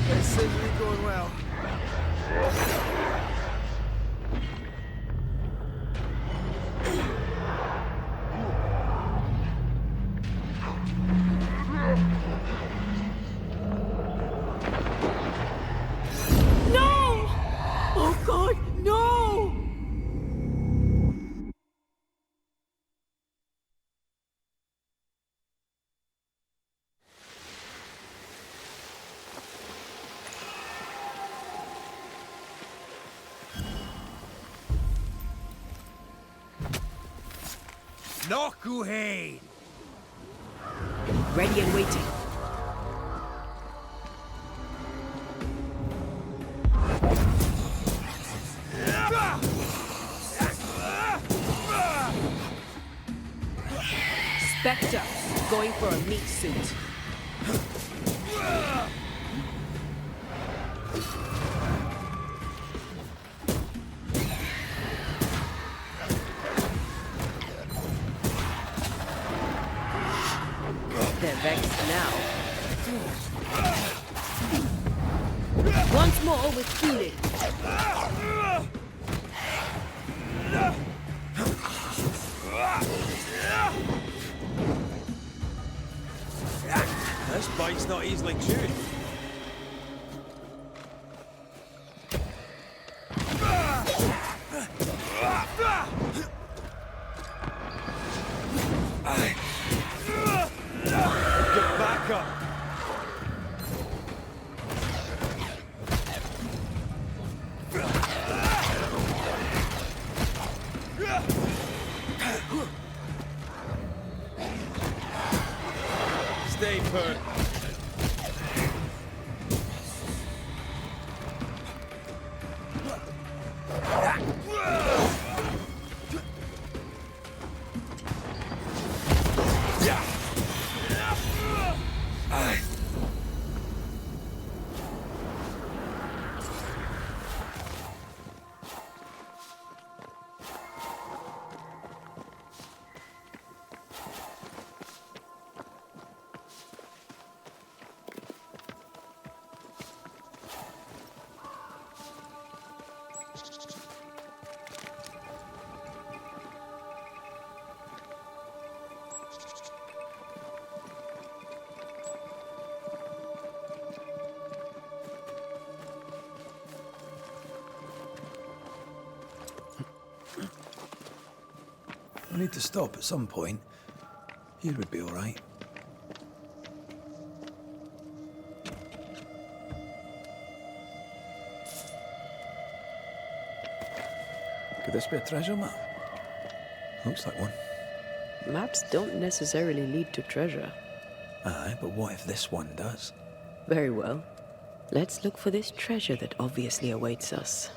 This seems to be going well. No! Oh God, no! Knock-o-hain! Ready and waiting. Spectre, going for a meat suit. They're vexed now. Once more with feeling. This bite's not easily chewed. Get back up. Stay put. I need to stop at some point. Here would be all right. Could this be a treasure map? Looks like one. Maps don't necessarily lead to treasure. Aye, but what if this one does? Very well. Let's look for this treasure that obviously awaits us.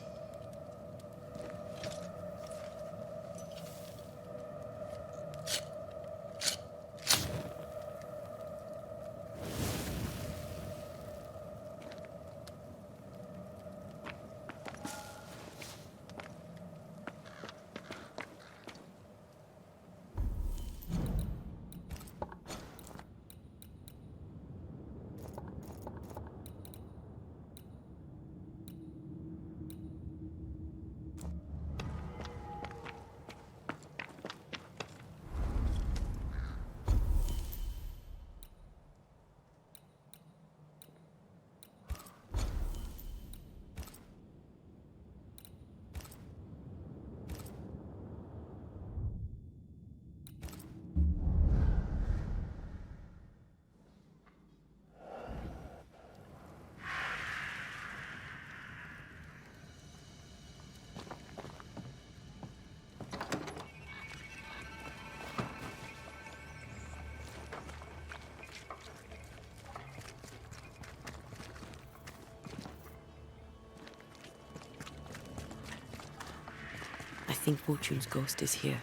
think Fortune's ghost is here.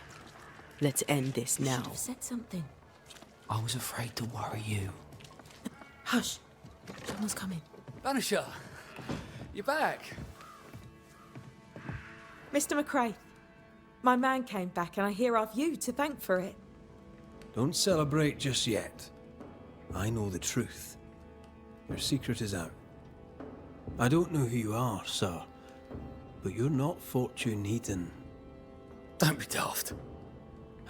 Let's end this now. Should have said something. I was afraid to worry you. Hush. Someone's coming. Banisher, you're back. Mr. McCrae, my man came back and I hear I've you to thank for it. Don't celebrate just yet. I know the truth. Your secret is out. I don't know who you are, sir, but you're not Fortune Heaton. Don't be daft.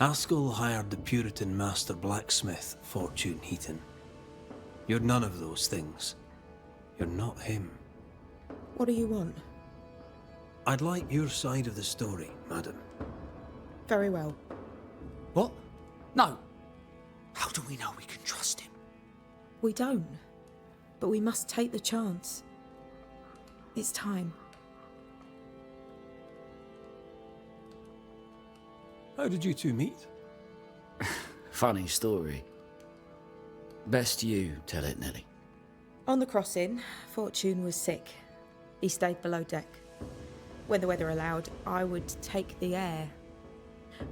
Haskell hired the Puritan master blacksmith, Fortune Heaton. You're none of those things. You're not him. What do you want? I'd like your side of the story, madam. Very well. What? No. How do we know we can trust him? We don't. But we must take the chance. It's time. How did you two meet? Funny story. Best you tell it, Nelly. On the crossing, Fortune was sick. He stayed below deck. When the weather allowed, I would take the air.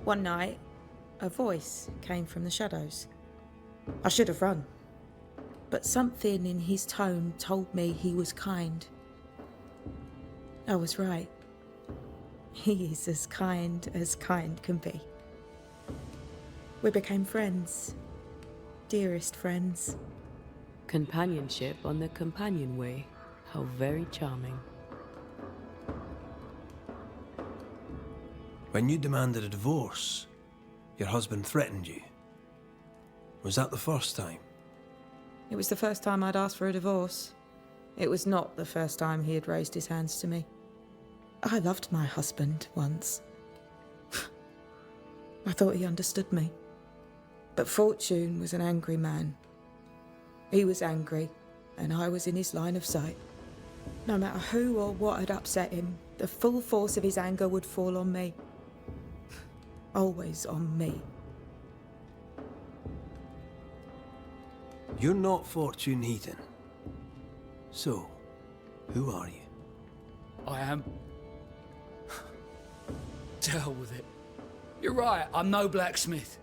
One night, a voice came from the shadows. I should have run, but something in his tone told me he was kind. I was right. He is as kind can be. We became friends. Dearest friends. Companionship on the companion way. How very charming. When you demanded a divorce, your husband threatened you. Was that the first time? It was the first time I'd asked for a divorce. It was not the first time he had raised his hands to me. I loved my husband once. I thought he understood me. But Fortune was an angry man. He was angry, and I was in his line of sight. No matter who or what had upset him, the full force of his anger would fall on me. Always on me. You're not Fortune Heaton. So, who are you? I am. To hell with it. You're right, I'm no blacksmith.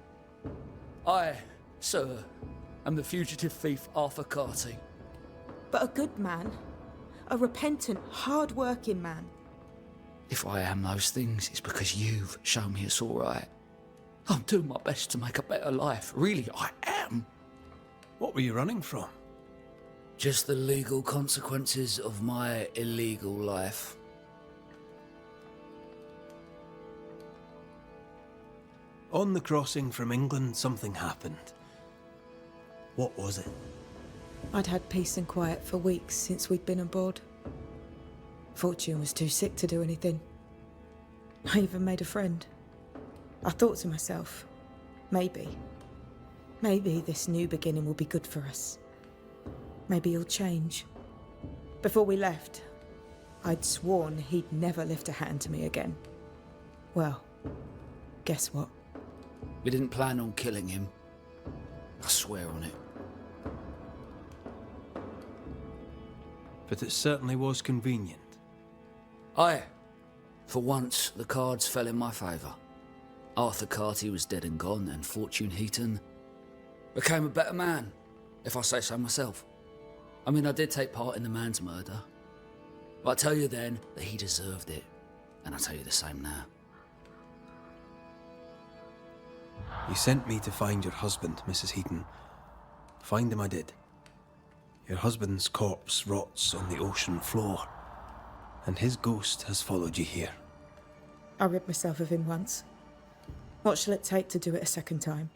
I, sir, am the fugitive thief Arthur Carty. But a good man. A repentant, hard-working man. If I am those things, it's because you've shown me it's all right. I'm doing my best to make a better life. Really, I am. What were you running from? Just the legal consequences of my illegal life. On the crossing from England, something happened. What was it? I'd had peace and quiet for weeks since we'd been aboard. Fortune was too sick to do anything. I even made a friend. I thought to myself, maybe this new beginning will be good for us. Maybe he'll change. Before we left, I'd sworn he'd never lift a hand to me again. Well, guess what? We didn't plan on killing him. I swear on it. But it certainly was convenient. Aye. For once, the cards fell in my favour. Arthur Carty was dead and gone, and Fortune Heaton became a better man, if I say so myself. I mean, I did take part in the man's murder. But I tell you then that he deserved it, and I tell you the same now. You sent me to find your husband, Mrs. Heaton. Find him I did. Your husband's corpse rots on the ocean floor, and his ghost has followed you here. I rid myself of him once. What shall it take to do it a second time?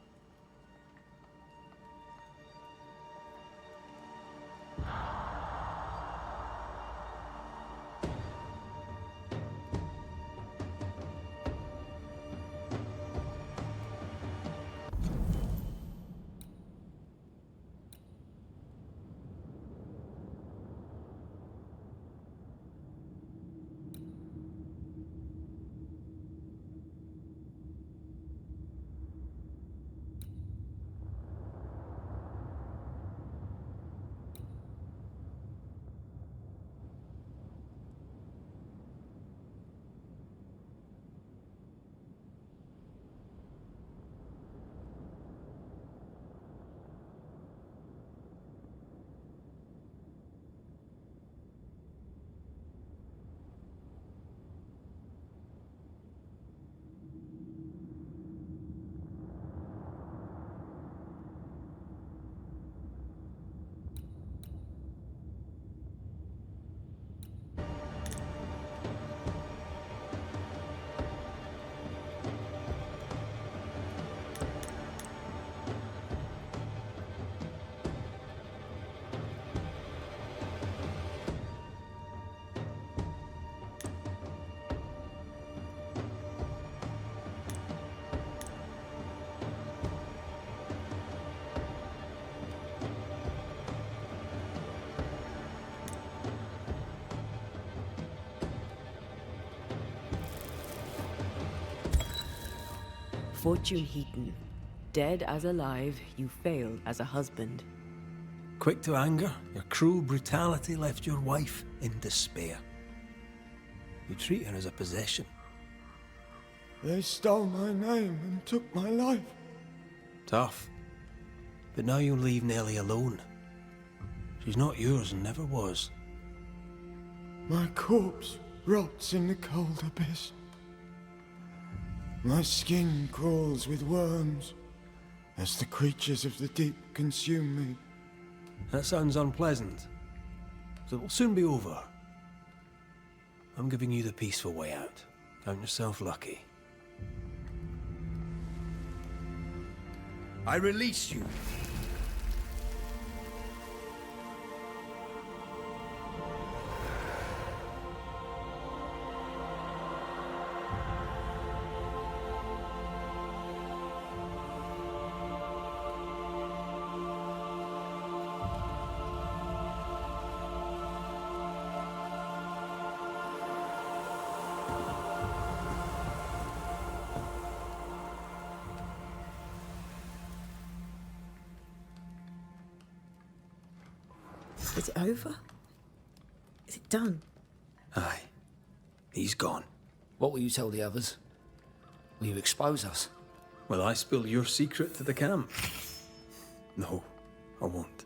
Fortune Heaton. Dead as alive, you failed as a husband. Quick to anger, your cruel brutality left your wife in despair. You treat her as a possession. They stole my name and took my life. Tough. But now you'll leave Nellie alone. She's not yours and never was. My corpse rots in the cold abyss. My skin crawls with worms as the creatures of the deep consume me. That sounds unpleasant. So it will soon be over. I'm giving you the peaceful way out. Count yourself lucky. I release you. Is it over? Is it done? Aye. He's gone. What will you tell the others? Will you expose us? Will I spill your secret to the camp? No, I won't.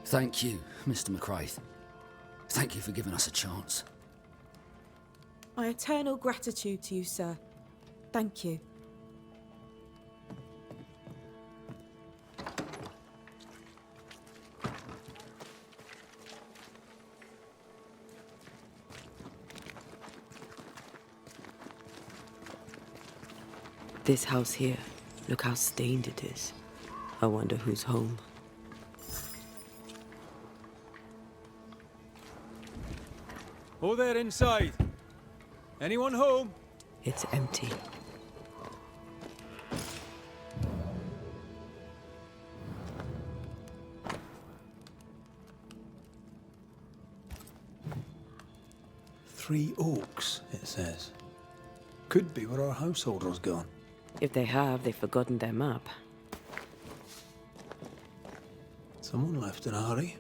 Thank you, Mr. McCraith. Thank you for giving us a chance. My eternal gratitude to you, sir. Thank you. This house here, look how stained it is. I wonder who's home. Oh, there inside. Anyone home? It's empty. Three Oaks, it says. Could be where our householder's gone. If they have, they've forgotten their map. Someone left in a hurry.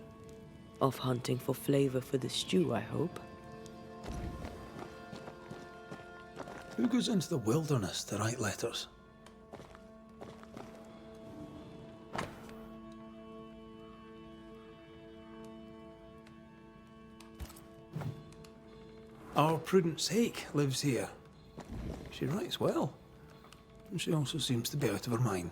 Off hunting for flavor for the stew, I hope. Who goes into the wilderness to write letters? Our Prudence Hake lives here. She writes well. And she also seems to be out of her mind.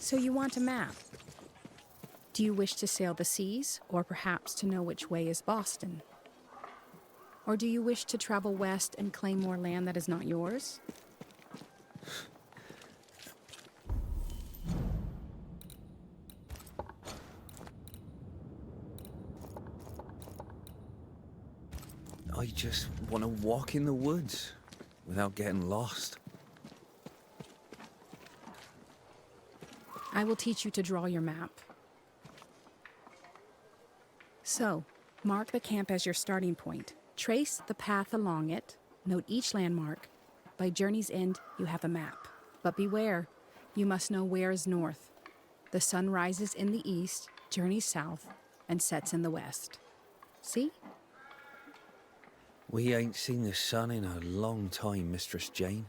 So you want a map? Do you wish to sail the seas, or perhaps to know which way is Boston? Or do you wish to travel west and claim more land that is not yours? I just want to walk in the woods without getting lost. I will teach you to draw your map. So, mark the camp as your starting point. Trace the path along it, note each landmark, By journey's end, you have a map. But beware, you must know where is north. The sun rises in the east, journeys south, and sets in the west. See? We ain't seen the sun in a long time, Mistress Jane.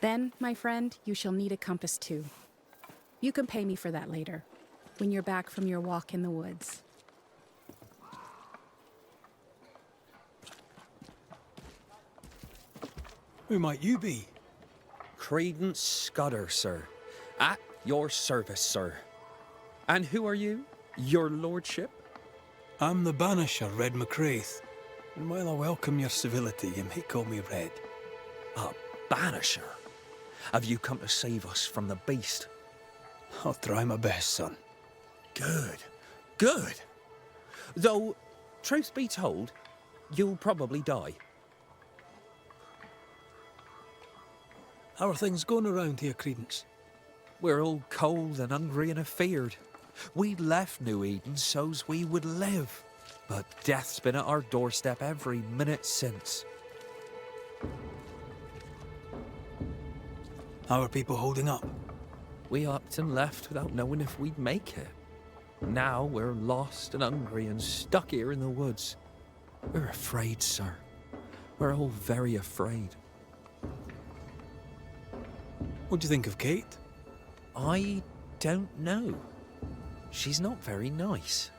Then, my friend, you shall need a compass too. You can pay me for that later, when you're back from your walk in the woods. Who might you be? Credence Scudder, sir. At your service, sir. And who are you? Your lordship? I'm the Banisher, Red McCraith. And while I welcome your civility, you may call me Red. A Banisher? Have you come to save us from the beast? I'll try my best, son. Good. Good. Though, truth be told, you'll probably die. How are things going around here, Credence? We're all cold and hungry and afeared. We left New Eden so's we would live. But death's been at our doorstep every minute since. How are people holding up? We upped and left without knowing if we'd make it. Now we're lost and hungry and stuck here in the woods. We're afraid, sir. We're all very afraid. What do you think of Kate? I don't know. She's not very nice.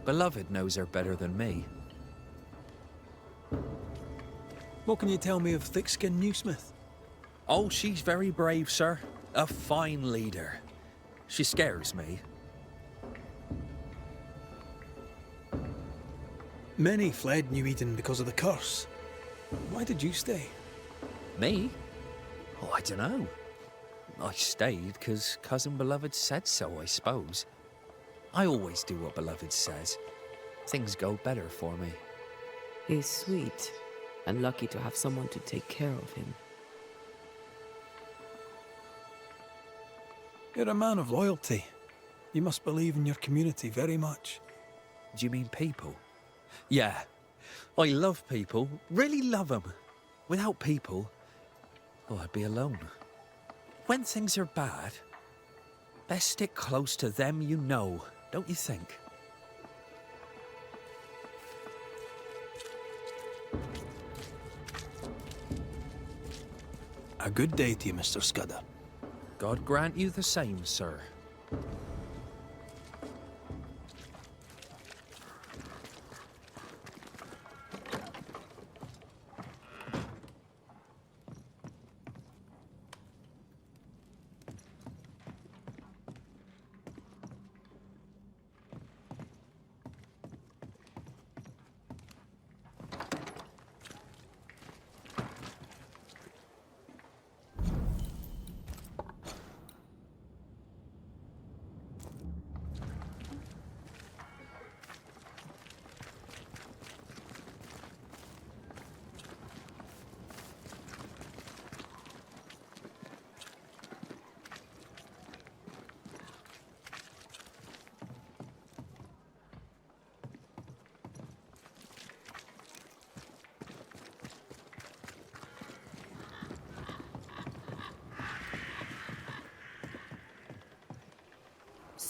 Beloved knows her better than me. What can you tell me of Thick-Skinned Newsmith? Oh, she's very brave, sir. A fine leader. She scares me. Many fled New Eden because of the curse. Why did you stay? Me? Oh, I don't know. I stayed because Cousin Beloved said so, I suppose. I always do what Beloved says. Things go better for me. He's sweet, and lucky to have someone to take care of him. You're a man of loyalty. You must believe in your community very much. Do you mean people? Yeah. I love people. Really love them. Without people, oh, I'd be alone. When things are bad, best stick close to them you know, don't you think? A good day to you, Mr. Scudder. God grant you the same, sir.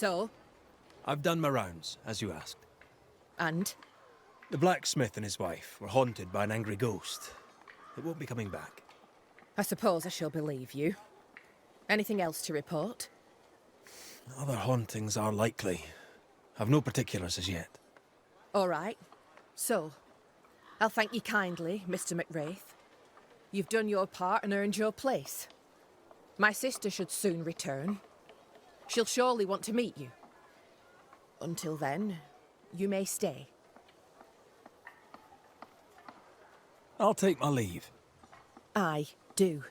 So? I've done my rounds, as you asked. And? The blacksmith and his wife were haunted by an angry ghost. It won't be coming back. I suppose I shall believe you. Anything else to report? Other hauntings are likely. I've no particulars as yet. All right. So, I'll thank you kindly, Mr. McWraith. You've done your part and earned your place. My sister should soon return. She'll surely want to meet you. Until then, you may stay. I'll take my leave. I do.